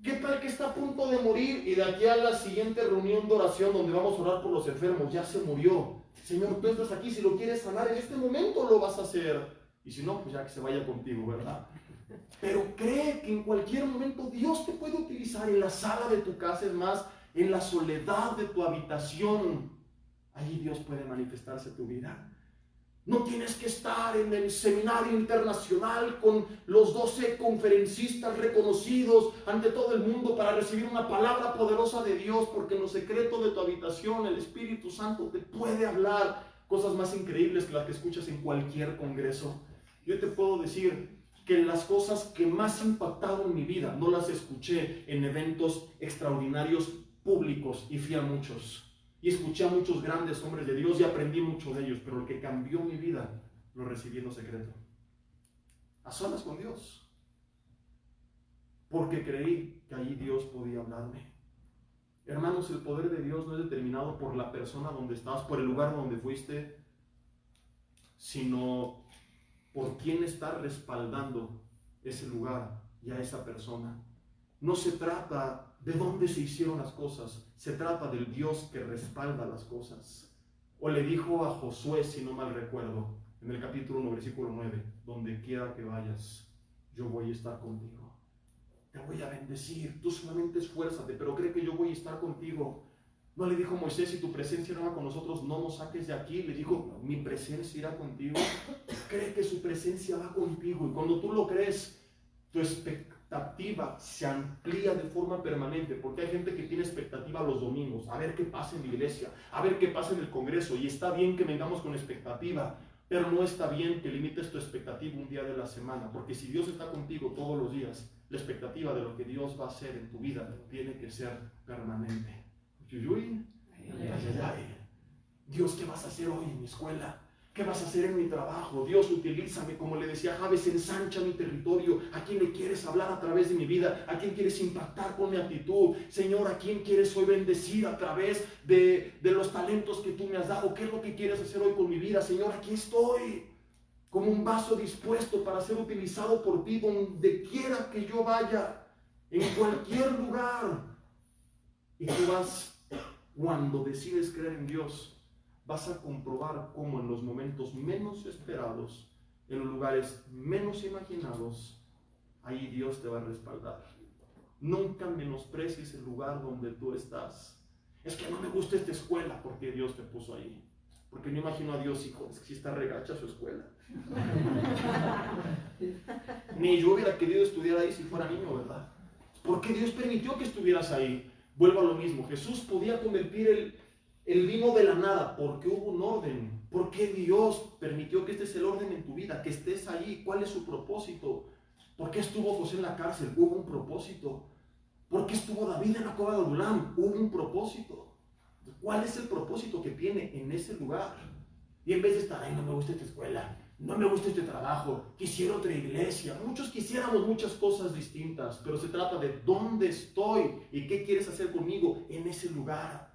¿Qué tal que está a punto de morir y de aquí a la siguiente reunión de oración donde vamos a orar por los enfermos, ya se murió? Señor, tú estás aquí, si lo quieres sanar en este momento lo vas a hacer. Y si no, pues ya que se vaya contigo, ¿verdad? Pero cree que en cualquier momento Dios te puede utilizar en la sala de tu casa, es más, en la soledad de tu habitación. Allí Dios puede manifestarse en tu vida. No tienes que estar en el seminario internacional con los 12 conferencistas reconocidos ante todo el mundo para recibir una palabra poderosa de Dios, porque en lo secreto de tu habitación el Espíritu Santo te puede hablar cosas más increíbles que las que escuchas en cualquier congreso. Yo te puedo decir que las cosas que más impactaron mi vida no las escuché en eventos extraordinarios públicos, y fui a muchos. Y escuché a muchos grandes hombres de Dios y aprendí mucho de ellos, pero lo que cambió mi vida lo recibí en lo secreto, a solas con Dios, porque creí que allí Dios podía hablarme. Hermanos, el poder de Dios no es determinado por la persona donde estás, por el lugar donde fuiste, sino por quién está respaldando ese lugar y a esa persona. No se trata de dónde se hicieron las cosas, se trata del Dios que respalda las cosas. O le dijo a Josué, si no mal recuerdo, en el capítulo 1, versículo 9, donde quiera que vayas, yo voy a estar contigo. Te voy a bendecir, tú solamente esfuérzate, pero cree que yo voy a estar contigo. No le dijo Moisés, si tu presencia no va con nosotros, no nos saques de aquí. Le dijo, mi presencia irá contigo. Cree que su presencia va contigo, y cuando tú lo crees, tu expectativa se amplía de forma permanente, porque hay gente que tiene expectativa los domingos, a ver qué pasa en la iglesia, a ver qué pasa en el congreso, y está bien que vengamos con expectativa, pero no está bien que limites tu expectativa un día de la semana, porque si Dios está contigo todos los días, la expectativa de lo que Dios va a hacer en tu vida tiene que ser permanente. Dios, ¿qué vas a hacer hoy en mi escuela? ¿Qué vas a hacer en mi trabajo? Dios, utilízame, como le decía Javes, ensancha mi territorio. ¿A quién le quieres hablar a través de mi vida? ¿A quién quieres impactar con mi actitud? Señor, ¿a quién quieres hoy bendecir a través de los talentos que tú me has dado? ¿Qué es lo que quieres hacer hoy con mi vida? Señor, aquí estoy, como un vaso dispuesto para ser utilizado por ti donde quiera que yo vaya, en cualquier lugar. Y tú vas, cuando decides creer en Dios, vas a comprobar cómo en los momentos menos esperados, en los lugares menos imaginados, ahí Dios te va a respaldar. Nunca menosprecies el lugar donde tú estás. Es que no me gusta esta escuela, porque Dios te puso ahí. Porque no imagino a Dios, hijo, es que si está regacha su escuela. Ni yo hubiera querido estudiar ahí si fuera niño, ¿verdad? ¿Por qué Dios permitió que estuvieras ahí? Vuelvo a lo mismo. Jesús podía convertir el vino de la nada, porque hubo un orden. ¿Por qué Dios permitió que este es el orden en tu vida? Que estés ahí. ¿Cuál es su propósito? ¿Por qué estuvo José en la cárcel? Hubo un propósito. ¿Por qué estuvo David en la cueva de Adulam? Hubo un propósito. ¿Cuál es el propósito que tiene en ese lugar? Y en vez de estar, ay, no me gusta esta escuela, no me gusta este trabajo, quisiera otra iglesia. Muchos quisiéramos muchas cosas distintas, pero se trata de dónde estoy y qué quieres hacer conmigo en ese lugar.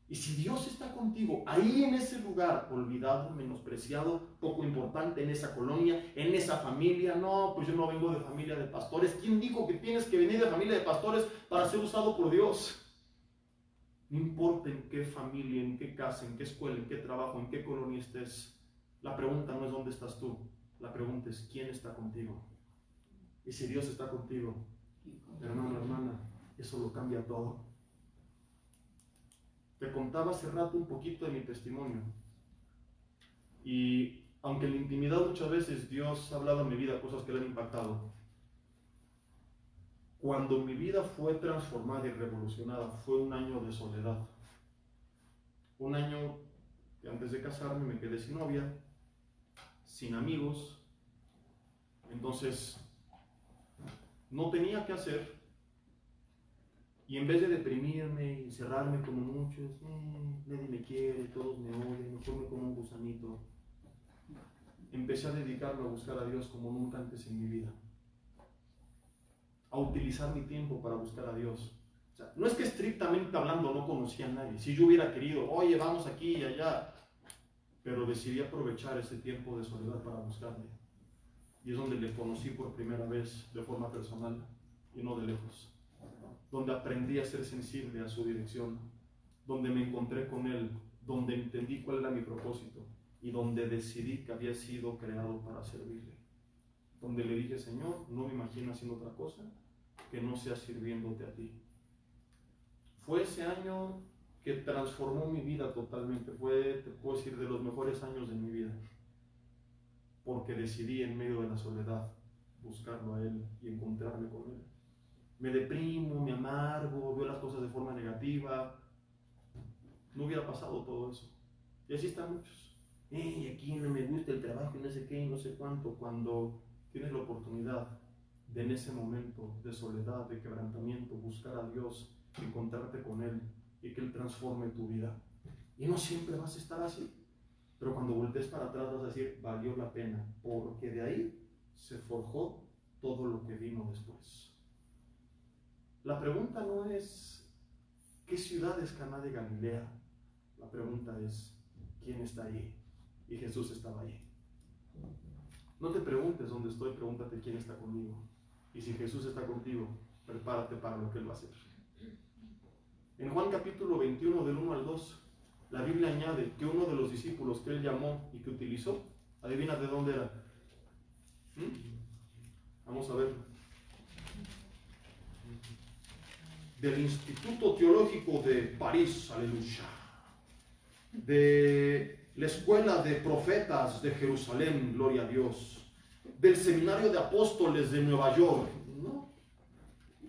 Y si Dios está contigo ahí en ese lugar, olvidado, menospreciado, poco importante en esa colonia, en esa familia, no, pues yo no vengo de familia de pastores. ¿Quién dijo que tienes que venir de familia de pastores para ser usado por Dios? No importa en qué familia, en qué casa, en qué escuela, en qué trabajo, en qué colonia estés, la pregunta no es dónde estás tú, la pregunta es quién está contigo. Y si Dios está contigo, hermano, hermana, eso lo cambia todo. Te contaba hace rato un poquito de mi testimonio. Y aunque en la intimidad muchas veces Dios ha hablado en mi vida cosas que le han impactado, cuando mi vida fue transformada y revolucionada, fue un año de soledad. Un año que antes de casarme me quedé sin novia, sin amigos. Entonces, no tenía qué hacer. Y en vez de deprimirme y encerrarme como muchos, nadie me quiere, todos me odian, me come como un gusanito, empecé a dedicarme a buscar a Dios como nunca antes en mi vida. A utilizar mi tiempo para buscar a Dios. O sea, no es que estrictamente hablando no conocía a nadie. Si yo hubiera querido, oye, vamos aquí y allá, pero decidí aprovechar ese tiempo de soledad para buscarle. Y es donde le conocí por primera vez de forma personal y no de lejos. Donde aprendí a ser sensible a su dirección, donde me encontré con Él, donde entendí cuál era mi propósito y donde decidí que había sido creado para servirle. Donde le dije, Señor, no me imagino haciendo otra cosa que no sea sirviéndote a ti. Fue ese año que transformó mi vida totalmente. Fue, te puedo decir, de los mejores años de mi vida. Porque decidí en medio de la soledad buscarlo a Él y encontrarme con Él. Me deprimo, me amargo, veo las cosas de forma negativa. No hubiera pasado todo eso. Y así están muchos. Aquí no me gusta el trabajo y no sé qué y no sé cuánto. Cuando tienes la oportunidad de en ese momento de soledad, de quebrantamiento, buscar a Dios, encontrarte con Él y que Él transforme tu vida. Y no siempre vas a estar así. Pero cuando voltees para atrás vas a decir, valió la pena, porque de ahí se forjó todo lo que vino después. La pregunta no es, ¿qué ciudad es Caná de Galilea? La pregunta es, ¿quién está ahí? Y Jesús estaba ahí. No te preguntes dónde estoy, pregúntate quién está conmigo. Y si Jesús está contigo, prepárate para lo que Él va a hacer. En Juan capítulo 21, del 1 al 2, la Biblia añade que uno de los discípulos que Él llamó y que utilizó, adivina de dónde era. Vamos a verlo. Del Instituto Teológico de París, aleluya. De la Escuela de Profetas de Jerusalén, gloria a Dios. Del Seminario de Apóstoles de Nueva York. No,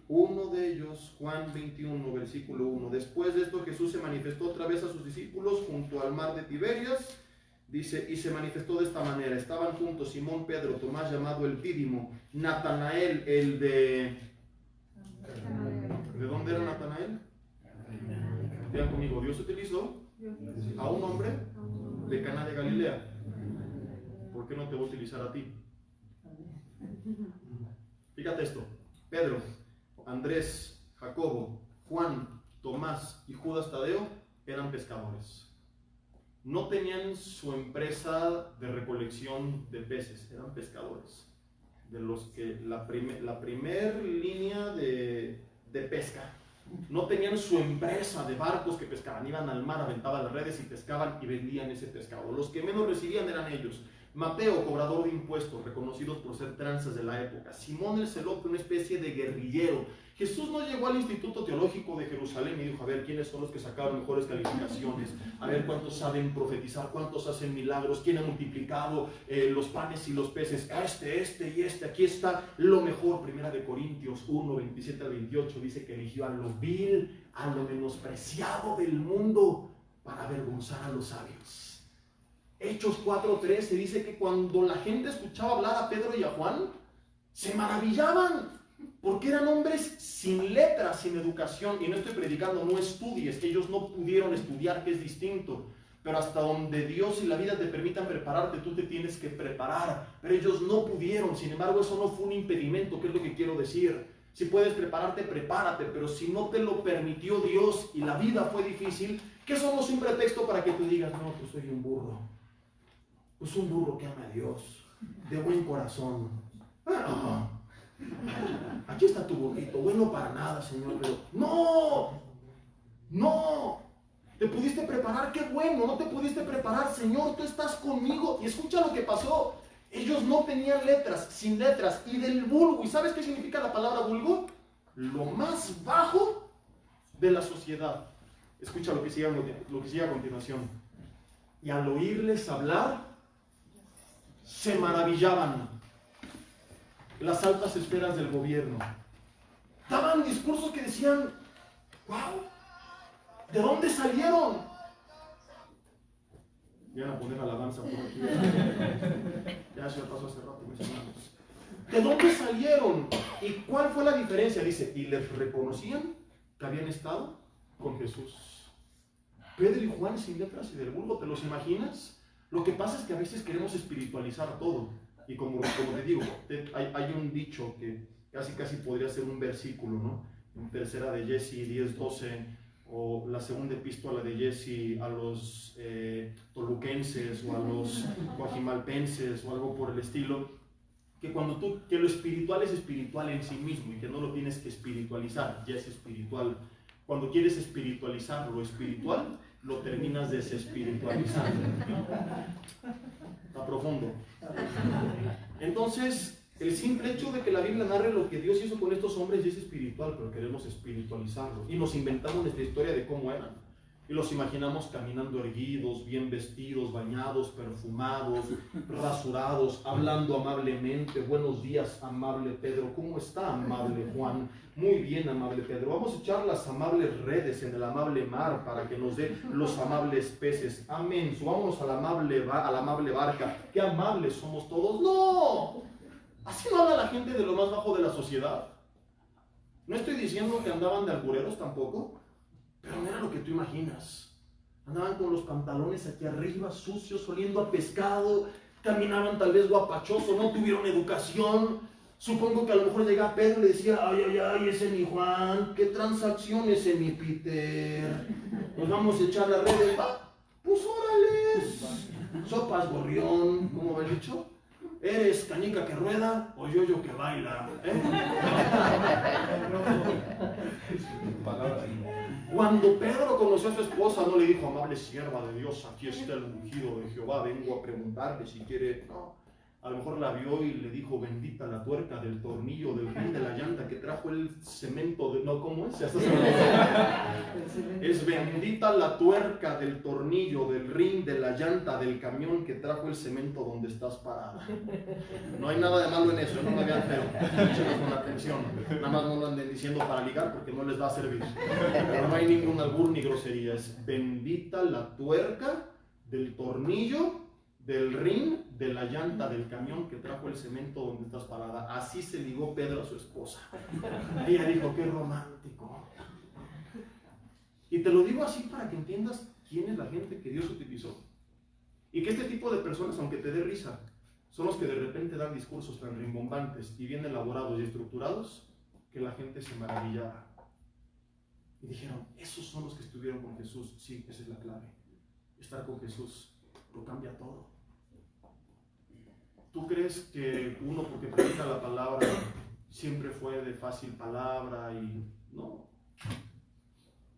Uno de ellos, Juan 21, versículo 1. Después de esto Jesús se manifestó otra vez a sus discípulos junto al mar de Tiberias. Dice, y se manifestó de esta manera. Estaban juntos Simón Pedro, Tomás llamado el Dídimo, Natanael, el de... ¿De dónde era Natanael? Vean conmigo, Dios utilizó a un hombre de Caná de Galilea. ¿Por qué no te va a utilizar a ti? Fíjate esto. Pedro, Andrés, Jacobo, Juan, Tomás y Judas Tadeo eran pescadores. No tenían su empresa de recolección de peces, eran pescadores. De los que la primer línea de pesca. No tenían su empresa de barcos que pescaban, iban al mar, aventaban las redes y pescaban y vendían ese pescado. Los que menos recibían eran ellos. Mateo, cobrador de impuestos, reconocidos por ser tranzas de la época. Simón el celote, una especie de guerrillero. Jesús no llegó al Instituto Teológico de Jerusalén y dijo, a ver, ¿quiénes son los que sacaron mejores calificaciones? A ver, ¿cuántos saben profetizar? ¿Cuántos hacen milagros? ¿Quién ha multiplicado los panes y los peces? Este y este. Aquí está lo mejor. Primera de Corintios 1, 27 al 28 dice que eligió a lo vil, a lo menospreciado del mundo para avergonzar a los sabios. Hechos 4:13 dice que cuando la gente escuchaba hablar a Pedro y a Juan, se maravillaban, porque eran hombres sin letras, sin educación. Y no estoy predicando, no estudies, ellos no pudieron estudiar, que es distinto. Pero hasta donde Dios y la vida te permitan prepararte, tú te tienes que preparar. Pero ellos no pudieron, sin embargo eso no fue un impedimento, que es lo que quiero decir. Si puedes prepararte, prepárate, pero si no te lo permitió Dios y la vida fue difícil, que eso no es un pretexto para que tú digas, no, pues soy un burro. Pues un burro que ama a Dios, de buen corazón. Bueno, aquí está tu burrito, bueno para nada, Señor, pero no, te pudiste preparar, qué bueno. No te pudiste preparar, Señor, tú estás conmigo. Y escucha lo que pasó, ellos no tenían letras, sin letras, y del vulgo. ¿Y sabes qué significa la palabra vulgo? Lo más bajo de la sociedad. Escucha lo que sigue a continuación. Y al oírles hablar, se maravillaban las altas esferas del gobierno. Daban discursos que decían, wow, ¿de dónde salieron? Van a poner alabanza por aquí. Ya se pasó hace rato, mis hermanos. ¿De dónde salieron? ¿Y cuál fue la diferencia? Dice, y les reconocían que habían estado con Jesús. Pedro y Juan sin letras y del vulgo, ¿te los imaginas? Lo que pasa es que a veces queremos espiritualizar todo. Y como te digo, hay un dicho que casi podría ser un versículo, ¿no? En tercera de Jesse 10:12, o la segunda epístola de Jesse a los toluquenses o a los guajimalpenses o algo por el estilo, que que lo espiritual es espiritual en sí mismo y que no lo tienes que espiritualizar, ya es espiritual. Cuando quieres espiritualizar lo espiritual, lo terminas desespiritualizando. Está profundo. Entonces, el simple hecho de que la Biblia narre lo que Dios hizo con estos hombres ya es espiritual, pero queremos espiritualizarlo. Y nos inventamos nuestra historia de cómo eran. Y los imaginamos caminando erguidos, bien vestidos, bañados, perfumados, rasurados, hablando amablemente. Buenos días, amable Pedro. ¿Cómo está, amable Juan? Muy bien, amable Pedro. Vamos a echar las amables redes en el amable mar para que nos dé los amables peces. Amén. Subámonos a la amable barca. ¡Qué amables somos todos! ¡No! Así no habla la gente de lo más bajo de la sociedad. No estoy diciendo que andaban de albureros tampoco. Pero no era lo que tú imaginas. Andaban con los pantalones aquí arriba, sucios, oliendo a pescado, caminaban tal vez guapachosos, no tuvieron educación. Supongo que a lo mejor llegaba Pedro y le decía, ay, ese mi Juan, qué transacción ese mi Peter. Nos vamos a echar la red. Pues órales. Sopas gorrión, ¿cómo va el dicho? ¿Eres canica que rueda o yoyo que baila? Cuando Pedro conoció a su esposa, no le dijo, amable sierva de Dios, aquí está el ungido de Jehová, vengo a preguntarle si quiere. No. A lo mejor la vio y le dijo, bendita la tuerca del tornillo, del rin de la llanta que trajo el cemento, no, ¿cómo es? Es bendita la tuerca del tornillo, del rin, de la llanta, del camión que trajo el cemento donde estás parada. No hay nada de malo en eso, no me vean feo, escúchenlo con atención. Nada más no lo anden diciendo para ligar porque no les va a servir. Pero no hay ningún albur ni grosería, es bendita la tuerca del tornillo, del rin, de la llanta del camión que trajo el cemento donde estás parada. Así se ligó Pedro a su esposa. Ella dijo, qué romántico. Y te lo digo así para que entiendas quién es la gente que Dios utilizó. Y que este tipo de personas, aunque te dé risa, son los que de repente dan discursos tan rimbombantes y bien elaborados y estructurados que la gente se maravillaba. Y dijeron, esos son los que estuvieron con Jesús. Sí, esa es la clave. Estar con Jesús lo cambia todo. ¿Tú crees que uno, porque predica la palabra, siempre fue de fácil palabra? Y no.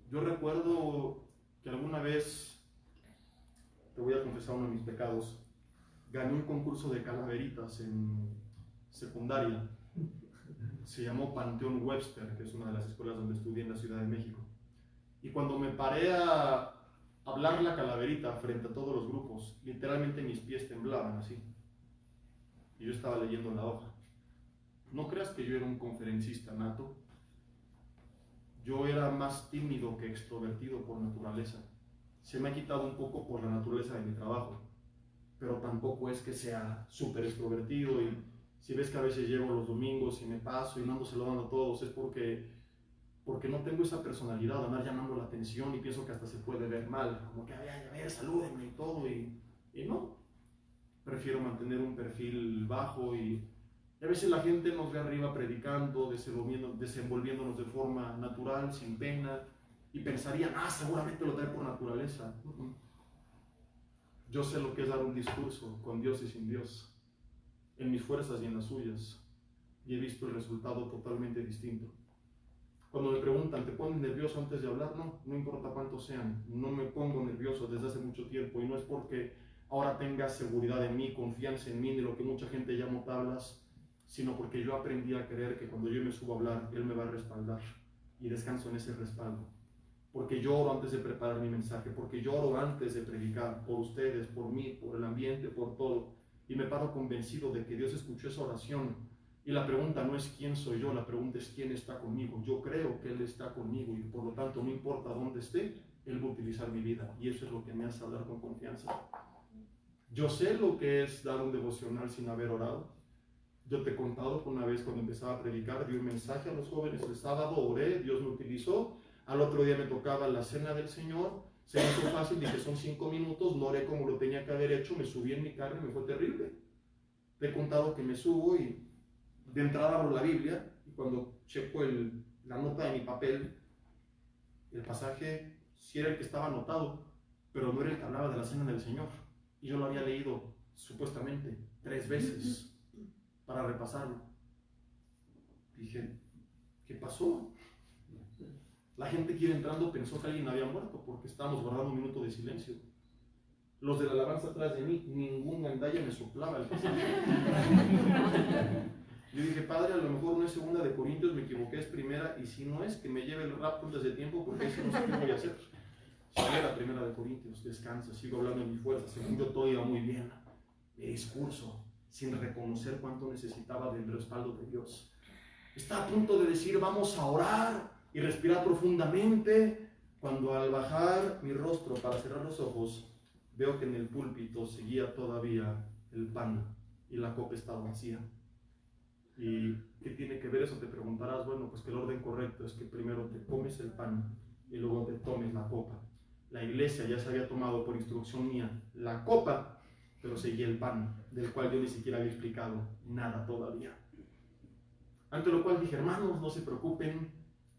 Yo recuerdo que alguna vez, te voy a confesar uno de mis pecados, gané un concurso de calaveritas en secundaria. Se llamó Panteón Webster, que es una de las escuelas donde estudié en la Ciudad de México. Y cuando me paré a hablar la calaverita frente a todos los grupos, literalmente mis pies temblaban así. Y yo estaba leyendo la hoja. No creas que yo era un conferencista nato. Yo era más tímido que extrovertido por naturaleza. Se me ha quitado un poco por la naturaleza de mi trabajo, pero tampoco es que sea súper extrovertido. Y si ves que a veces llego los domingos y me paso y no ando saludando a todos, es porque no tengo esa personalidad de andar llamando la atención y pienso que hasta se puede ver mal, como que a ver, salúdenme y todo, y no. Prefiero mantener un perfil bajo y a veces la gente nos ve arriba predicando, desenvolviéndonos de forma natural, sin pena, y pensarían, seguramente lo trae por naturaleza. Yo sé lo que es dar un discurso con Dios y sin Dios, en mis fuerzas y en las suyas, y he visto el resultado totalmente distinto. Cuando me preguntan, ¿te pones nervioso antes de hablar? No importa cuántos sean, no me pongo nervioso desde hace mucho tiempo, y no es porque ahora tenga seguridad en mí, confianza en mí, ni lo que mucha gente llama tablas, sino porque yo aprendí a creer que cuando yo me subo a hablar, Él me va a respaldar, y descanso en ese respaldo. Porque yo oro antes de preparar mi mensaje, porque yo oro antes de predicar, por ustedes, por mí, por el ambiente, por todo, y me paro convencido de que Dios escuchó esa oración. Y la pregunta no es quién soy yo, la pregunta es quién está conmigo. Yo creo que Él está conmigo y por lo tanto no importa dónde esté, Él va a utilizar mi vida, y eso es lo que me hace hablar con confianza. Yo sé lo que es dar un devocional sin haber orado. Yo te he contado que una vez cuando empezaba a predicar, di un mensaje a los jóvenes el sábado, oré, Dios me utilizó. Al otro día me tocaba la cena del Señor, se me hizo fácil, dije son 5 minutos, no oré como lo tenía que haber hecho, me subí en mi carro y me fue terrible. Te he contado que me subo y de entrada abro la Biblia y cuando checo la nota de mi papel, el pasaje sí era el que estaba anotado, pero no era el que hablaba de la cena del Señor. Y yo lo había leído supuestamente 3 veces para repasarlo. Dije, ¿qué pasó? La gente que iba entrando pensó que alguien había muerto porque estábamos guardando un minuto de silencio. Los de la alabanza atrás de mí, ningún gandalla me soplaba el pasaje. Yo dije, Padre, a lo mejor no es 2 de Corintios, me equivoqué, es primera, y si no es, que me lleve el rapto antes de tiempo porque eso no sé qué voy a hacer. Sale la 1 de Corintios, descansa, sigo hablando en mi fuerza, según yo todo iba muy bien. Mi discurso, sin reconocer cuánto necesitaba del respaldo de Dios. Está a punto de decir, vamos a orar y respirar profundamente, cuando al bajar mi rostro para cerrar los ojos, veo que en el púlpito seguía todavía el pan y la copa estaba vacía. ¿Y qué tiene que ver eso? Te preguntarás. Bueno, pues que el orden correcto es que primero te comes el pan y luego te tomes la copa. La iglesia ya se había tomado por instrucción mía la copa, pero seguía el pan, del cual yo ni siquiera había explicado nada todavía. Ante lo cual dije, hermanos, no se preocupen,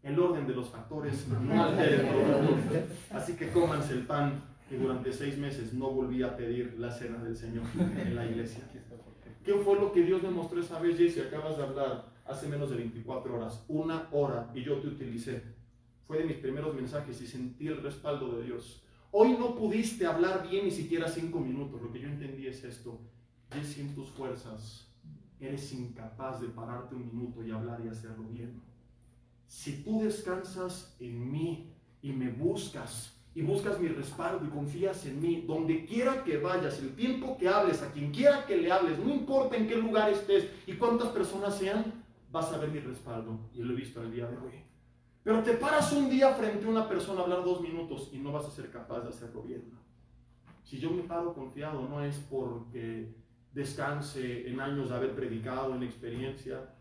el orden de los factores no altera el producto. Así que cómanse el pan, y durante 6 meses no volví a pedir la cena del Señor en la iglesia. ¿Qué fue lo que Dios me mostró esa vez, Jesse? Acabas de hablar hace menos de 24 horas, 1 hora, y yo te utilicé. Fue de mis primeros mensajes y sentí el respaldo de Dios. Hoy no pudiste hablar bien ni siquiera 5 minutos. Lo que yo entendí es esto. y si en tus fuerzas eres incapaz de pararte un minuto y hablar y hacerlo bien. Si tú descansas en mí y me buscas, y buscas mi respaldo y confías en mí, donde quiera que vayas, el tiempo que hables, a quien quiera que le hables, no importa en qué lugar estés y cuántas personas sean, vas a ver mi respaldo, y lo he visto el día de hoy. Pero te paras un día frente a una persona a hablar 2 minutos y no vas a ser capaz de hacerlo bien. Si yo me paro confiado, no es porque descanse en años de haber predicado, en experiencia,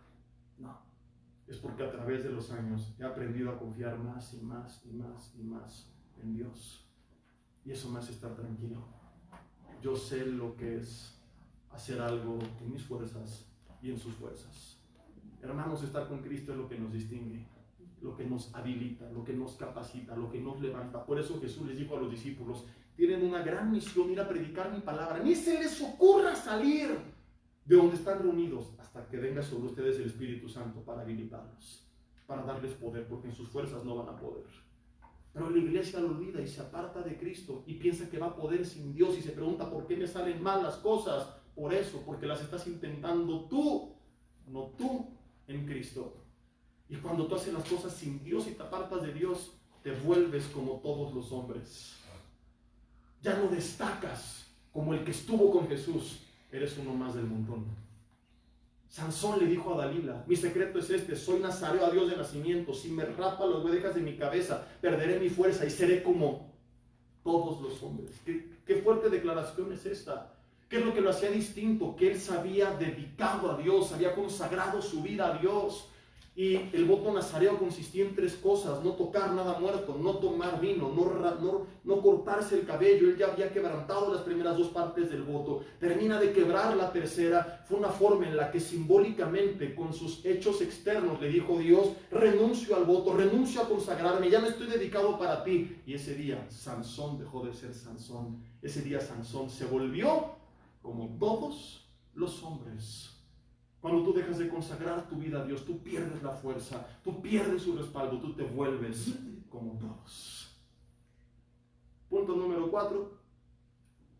no, es porque a través de los años he aprendido a confiar más y más y más y más en Dios, y eso me hace estar tranquilo. Yo sé lo que es hacer algo en mis fuerzas y en sus fuerzas. Hermanos, estar con Cristo es lo que nos distingue, lo que nos habilita, lo que nos capacita, lo que nos levanta. Por eso Jesús les dijo a los discípulos: tienen una gran misión, ir a predicar mi palabra. Ni se les ocurra salir de donde están reunidos hasta que venga sobre ustedes el Espíritu Santo para habilitarlos, para darles poder, porque en sus fuerzas no van a poder. Pero la iglesia lo olvida y se aparta de Cristo y piensa que va a poder sin Dios, y se pregunta: ¿por qué me salen mal las cosas? Por eso, porque las estás intentando tú, no tú en Cristo. Y cuando tú haces las cosas sin Dios y te apartas de Dios, te vuelves como todos los hombres. Ya no destacas como el que estuvo con Jesús, eres uno más del montón. Sansón le dijo a Dalila: mi secreto es este, soy nazareo a Dios de nacimiento, si me rapa las orejas de mi cabeza, perderé mi fuerza y seré como todos los hombres. ¿Qué fuerte declaración es esta? ¿Qué es lo que lo hacía distinto? Que él se había dedicado a Dios, había consagrado su vida a Dios. Y el voto nazareo consistía en 3 cosas: no tocar nada muerto, no tomar vino, no cortarse el cabello. Él ya había quebrantado las primeras 2 partes del voto, termina de quebrar la tercera. Fue una forma en la que simbólicamente, con sus hechos externos, le dijo: Dios, renuncio al voto, renuncio a consagrarme, ya me estoy dedicado para ti. Y ese día Sansón dejó de ser Sansón. Ese día Sansón se volvió como todos los hombres. Cuando tú dejas de consagrar tu vida a Dios, tú pierdes la fuerza, tú pierdes su respaldo, tú te vuelves como todos. Punto número 4.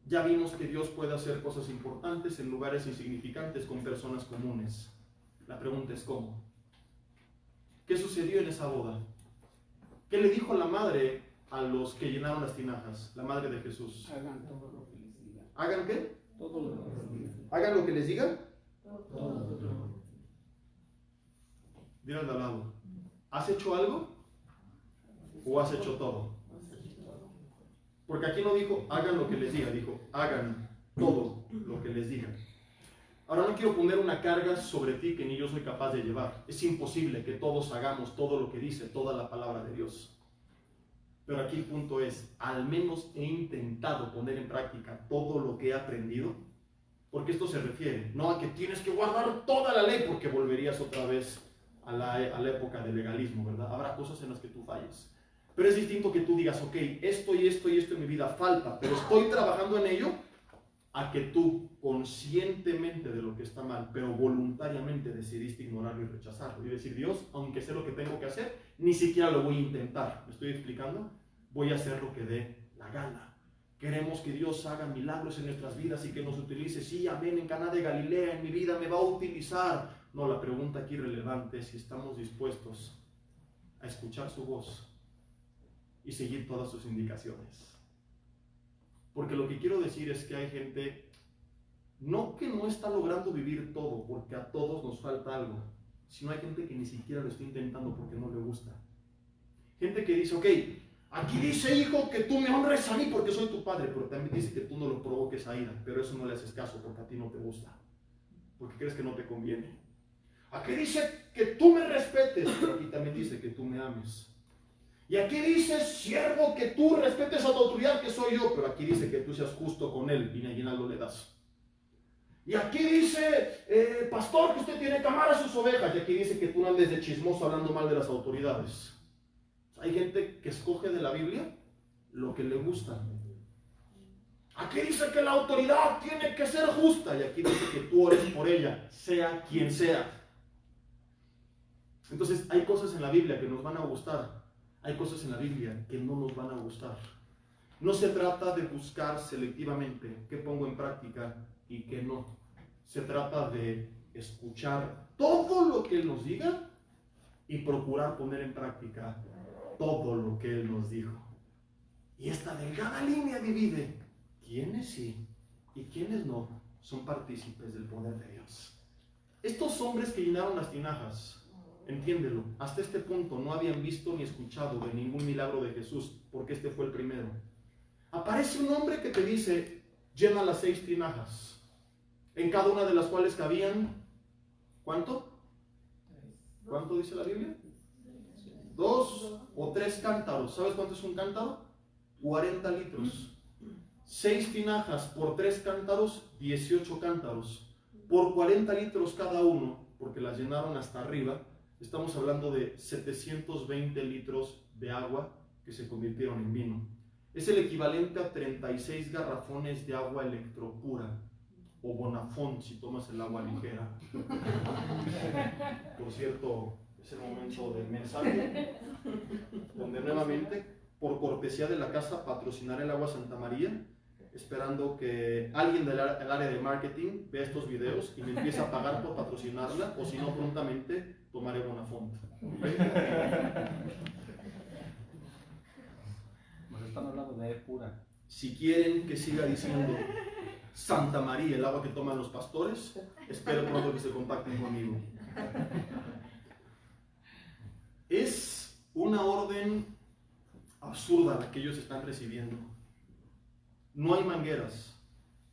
Ya vimos que Dios puede hacer cosas importantes en lugares insignificantes con personas comunes. La pregunta es ¿cómo? ¿Qué sucedió en esa boda? ¿Qué le dijo la madre a los que llenaron las tinajas? La madre de Jesús. Hagan todo lo que les diga. ¿Hagan qué? Todo lo que les diga. ¿Hagan lo que les diga? Todo. Dile al de al lado: ¿has hecho algo o has hecho todo? Porque aquí no dijo hagan lo que les diga, dijo hagan todo lo que les diga. Ahora, no quiero poner una carga sobre ti que ni yo soy capaz de llevar. Es imposible que todos hagamos todo lo que dice toda la palabra de Dios. Pero aquí el punto es: al menos he intentado poner en práctica todo lo que he aprendido. Porque esto se refiere no a que tienes que guardar toda la ley, porque volverías otra vez a la época del legalismo, ¿verdad? Habrá cosas en las que tú falles. Pero es distinto que tú digas: ok, esto y esto y esto en mi vida falta, pero estoy trabajando en ello, a que tú conscientemente de lo que está mal, pero voluntariamente decidiste ignorarlo y rechazarlo. Y decir: Dios, aunque sé lo que tengo que hacer, ni siquiera lo voy a intentar. ¿Me estoy explicando? Voy a hacer lo que dé la gana. Queremos que Dios haga milagros en nuestras vidas y que nos utilice. Sí, amén, en Caná de Galilea, en mi vida me va a utilizar. No, la pregunta aquí relevante es si estamos dispuestos a escuchar su voz y seguir todas sus indicaciones. Porque lo que quiero decir es que hay gente, no que no está logrando vivir todo, porque a todos nos falta algo, sino hay gente que ni siquiera lo está intentando porque no le gusta. Gente que dice: ok, aquí dice, hijo, que tú me honres a mí porque soy tu padre, pero también dice que tú no lo provoques a ira, pero eso no le haces caso porque a ti no te gusta, porque crees que no te conviene. Aquí dice que tú me respetes, pero aquí también dice que tú me ames. Y aquí dice, siervo, que tú respetes a tu autoridad, que soy yo, pero aquí dice que tú seas justo con él, y aguinaldo le das. Y aquí dice, pastor, que usted tiene que amar a sus ovejas, y aquí dice que tú no andes de chismoso hablando mal de las autoridades. Hay gente que escoge de la Biblia lo que le gusta. Aquí dice que la autoridad tiene que ser justa, y aquí dice que tú ores por ella, sea quien sea. Entonces hay cosas en la Biblia que nos van a gustar, hay cosas en la Biblia que no nos van a gustar. No se trata de buscar selectivamente qué pongo en práctica y qué no. Se trata de escuchar todo lo que Él nos diga y procurar poner en práctica todo lo que Él nos dijo. Y esta delgada línea divide quiénes sí y quiénes no son partícipes del poder de Dios. Estos hombres que llenaron las tinajas, entiéndelo, hasta este punto no habían visto ni escuchado de ningún milagro de Jesús, porque este fue el primero. Aparece un hombre que te dice, llena las 6 tinajas, en cada una de las cuales cabían, ¿cuánto? ¿Cuánto dice la Biblia? 2 o 3 cántaros. ¿Sabes cuánto es un cántaro? 40 litros. 6 tinajas por 3 cántaros, 18 cántaros. Por 40 litros cada uno, porque las llenaron hasta arriba, estamos hablando de 720 litros de agua que se convirtieron en vino. Es el equivalente a 36 garrafones de agua electropura, o Bonafont si tomas el agua ligera. Por cierto, es el momento del mensaje, donde nuevamente, por cortesía de la casa, patrocinaré el agua Santa María, esperando que alguien del área de marketing vea estos videos y me empiece a pagar por patrocinarla, o si no, prontamente tomaré Bonafont. Nos están hablando de pura. Si quieren que siga diciendo Santa María, el agua que toman los pastores, espero pronto que se contacten conmigo. Es una orden absurda la que ellos están recibiendo. No hay mangueras,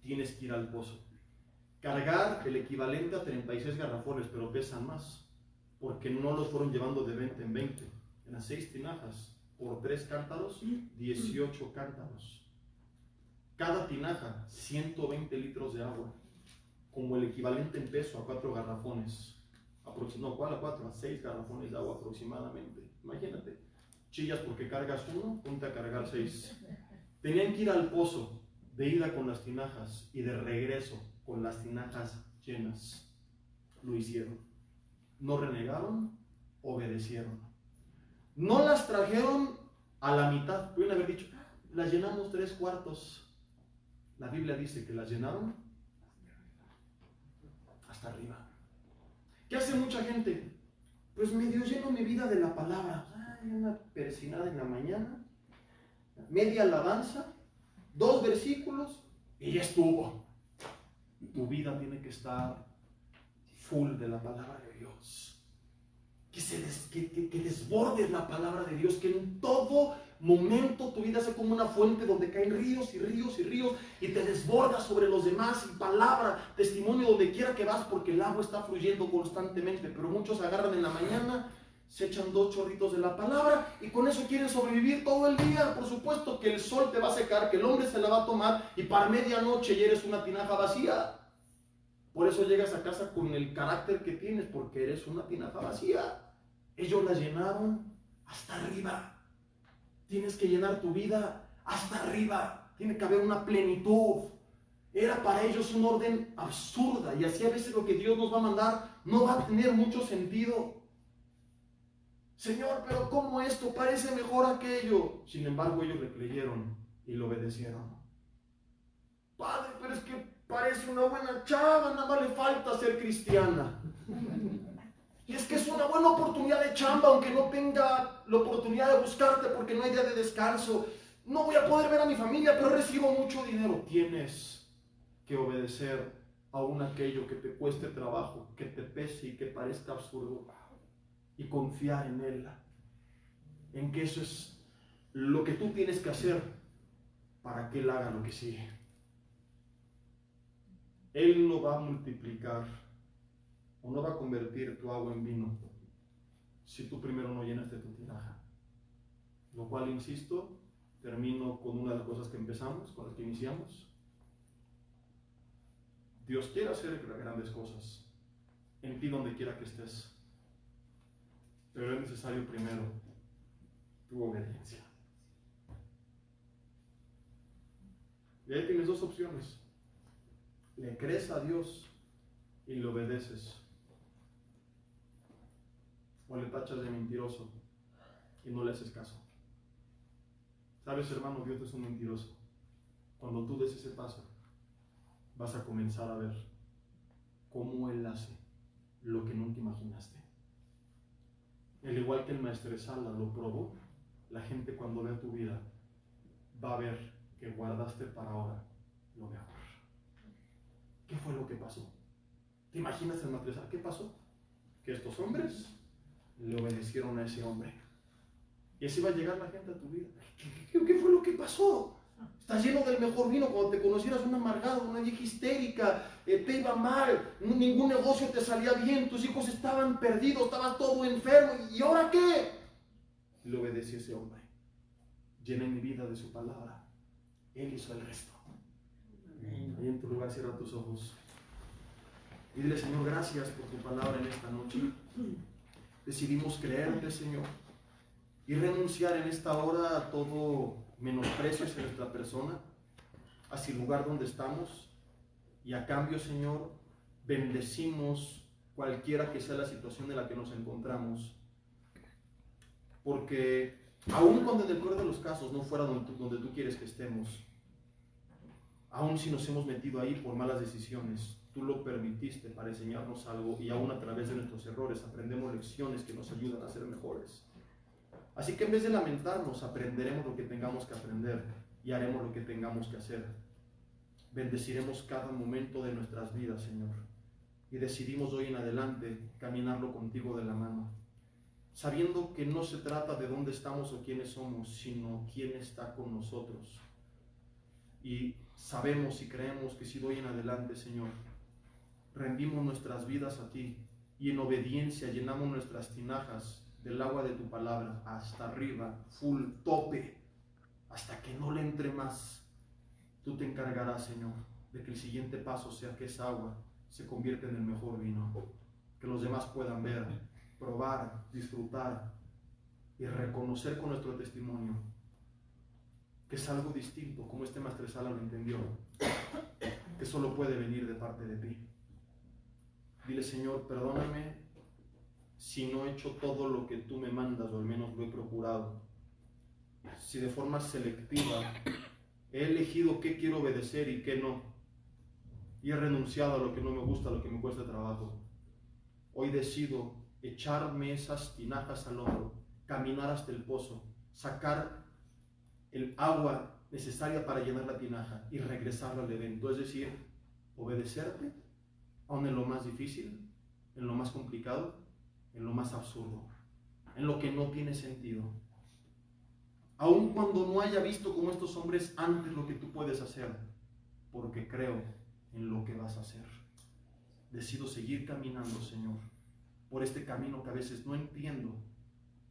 tienes que ir al pozo. Cargar el equivalente a 36 garrafones, pero pesan más, porque no los fueron llevando de 20 en 20. En las 6 tinajas, por 3 cántaros, 18 cántaros. Cada tinaja, 120 litros de agua, como el equivalente en peso a 4 garrafones. No, ¿cuál a 4? A 6 garrafones de agua aproximadamente. Imagínate, chillas porque cargas uno, ponte a cargar 6. Tenían que ir al pozo, de ida con las tinajas y de regreso con las tinajas llenas. Lo hicieron. No renegaron, obedecieron. No las trajeron a la mitad. Pueden haber dicho, las llenamos 3/4. La Biblia dice que las llenaron hasta arriba. ¿Qué hace mucha gente? Pues medio lleno mi vida de la palabra. Ay, una persinada en la mañana, media alabanza, 2 versículos y ya estuvo. Tu vida tiene que estar full de la palabra de Dios. Que desbordes la palabra de Dios, que en todo momento tu vida sea como una fuente donde caen ríos y ríos y ríos y te desbordas sobre los demás y palabra, testimonio donde quiera que vas, porque el agua está fluyendo constantemente. Pero muchos agarran en la mañana, se echan 2 chorritos de la palabra y con eso quieren sobrevivir todo el día. Por supuesto que el sol te va a secar, que el hombre se la va a tomar y para medianoche ya eres una tinaja vacía. Por eso llegas a casa con el carácter que tienes, porque eres una tinaja vacía. Ellos la llenaron hasta arriba. Tienes que llenar tu vida hasta arriba. Tiene que haber una plenitud. Era para ellos un orden absurda, y así a veces lo que Dios nos va a mandar no va a tener mucho sentido. Señor, pero ¿cómo esto? Parece mejor aquello. Sin embargo, ellos le creyeron y lo obedecieron. Padre, pero es que parece una buena chava, nada más le falta ser cristiana. Y es que es una buena oportunidad de chamba, aunque no tenga la oportunidad de buscarte porque no hay día de descanso. No voy a poder ver a mi familia, pero recibo mucho dinero. Tienes que obedecer aún aquello que te cueste trabajo, que te pese y que parezca absurdo. Y confiar en Él, en que eso es lo que tú tienes que hacer para que Él haga lo que sigue. Él no va a multiplicar o no va a convertir tu agua en vino si tú primero no llenas de tu tinaja. Lo cual, insisto, termino con una de las cosas que empezamos, con las que iniciamos. Dios quiere hacer grandes cosas en ti donde quiera que estés, pero es necesario primero tu obediencia. Y ahí tienes 2 opciones. Le crees a Dios y le obedeces, o le tachas de mentiroso y no le haces caso. Sabes, hermano, Dios es un mentiroso. Cuando tú des ese paso, vas a comenzar a ver cómo Él hace lo que nunca imaginaste. Al igual que el maestresala lo probó, la gente cuando vea tu vida va a ver que guardaste para ahora lo mejor. ¿Qué fue lo que pasó? ¿Te imaginas el maestresala? ¿Qué pasó? Que estos hombres le obedecieron a ese hombre. Y así va a llegar la gente a tu vida. ¿Qué fue lo que pasó? Estás lleno del mejor vino. Cuando te conocieras un amargado, una vieja histérica, te iba mal, ningún negocio te salía bien, tus hijos estaban perdidos, estabas todo enfermo. ¿Y ahora qué? Le obedeció ese hombre. Llena mi vida de su palabra. Él hizo el resto. Ahí en tu lugar cierra tus ojos. Y dile, Señor, gracias por tu palabra en esta noche. Decidimos creerte, Señor, y renunciar en esta hora a todo menosprecio hacia nuestra persona, hacia el lugar donde estamos, y a cambio, Señor, bendecimos cualquiera que sea la situación en la que nos encontramos, porque aun cuando en el peor de los casos no fuera donde tú quieres que estemos, aun si nos hemos metido ahí por malas decisiones, tú lo permitiste para enseñarnos algo, y aún a través de nuestros errores aprendemos lecciones que nos ayudan a ser mejores. Así que en vez de lamentarnos, aprenderemos lo que tengamos que aprender y haremos lo que tengamos que hacer. Bendeciremos cada momento de nuestras vidas, Señor, y decidimos hoy en adelante caminarlo contigo de la mano, sabiendo que no se trata de dónde estamos o quiénes somos, sino quién está con nosotros. Y sabemos y creemos que si de hoy en adelante, Señor, rendimos nuestras vidas a ti y en obediencia llenamos nuestras tinajas del agua de tu palabra hasta arriba, full, tope, hasta que no le entre más, tú te encargarás, Señor, de que el siguiente paso sea que esa agua se convierta en el mejor vino, que los demás puedan ver, probar, disfrutar y reconocer con nuestro testimonio que es algo distinto, como este maestresala lo entendió, que solo puede venir de parte de ti. Dile, Señor, perdóname si no he hecho todo lo que tú me mandas, o al menos lo he procurado. Si de forma selectiva he elegido qué quiero obedecer y qué no, y he renunciado a lo que no me gusta, a lo que me cuesta trabajo. Hoy decido echarme esas tinajas al hombro, caminar hasta el pozo, sacar el agua necesaria para llenar la tinaja y regresarla al evento. Es decir, obedecerte aún en lo más difícil, en lo más complicado, en lo más absurdo, en lo que no tiene sentido. Aun cuando no haya visto como estos hombres antes lo que tú puedes hacer, porque creo en lo que vas a hacer. Decido seguir caminando, Señor, por este camino que a veces no entiendo,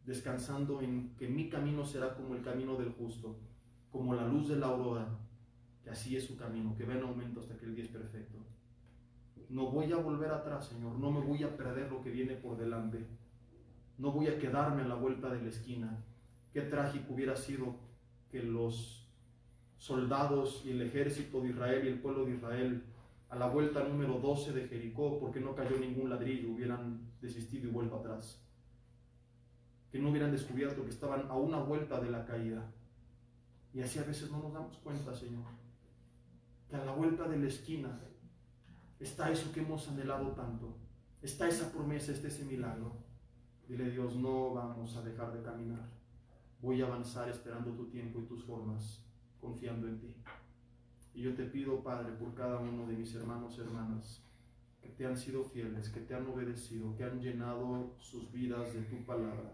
descansando en que mi camino será como el camino del justo, como la luz de la aurora, que así es su camino, que va en aumento hasta que el día es perfecto. No voy a volver atrás, Señor, no me voy a perder lo que viene por delante, no voy a quedarme a la vuelta de la esquina. Qué trágico hubiera sido que los soldados y el ejército de Israel y el pueblo de Israel, a la vuelta número 12 de Jericó, porque no cayó ningún ladrillo, hubieran desistido y vuelto atrás. Que no hubieran descubierto que estaban a una vuelta de la caída. Y así a veces no nos damos cuenta, Señor, que a la vuelta de la esquina está eso que hemos anhelado tanto, está esa promesa, está ese milagro. Dile, Dios, no vamos a dejar de caminar. Voy a avanzar esperando tu tiempo y tus formas, confiando en ti. Y yo te pido, Padre, por cada uno de mis hermanos y hermanas, que te han sido fieles, que te han obedecido, que han llenado sus vidas de tu palabra,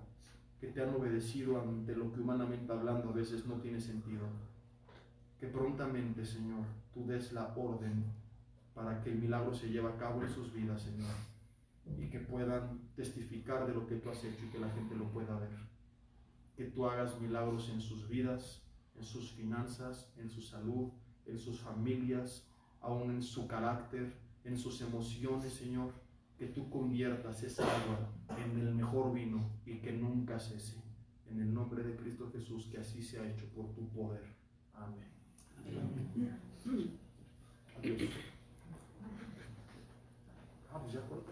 que te han obedecido ante lo que humanamente hablando a veces no tiene sentido. Que prontamente, Señor, tú des la orden para que el milagro se lleve a cabo en sus vidas, Señor, y que puedan testificar de lo que tú has hecho y que la gente lo pueda ver. Que tú hagas milagros en sus vidas, en sus finanzas, en su salud, en sus familias, aún en su carácter, en sus emociones, Señor. Que tú conviertas esa agua en el mejor vino y que nunca cese. En el nombre de Cristo Jesús, que así sea hecho por tu poder. Amén. Adiós. Pues ya corta.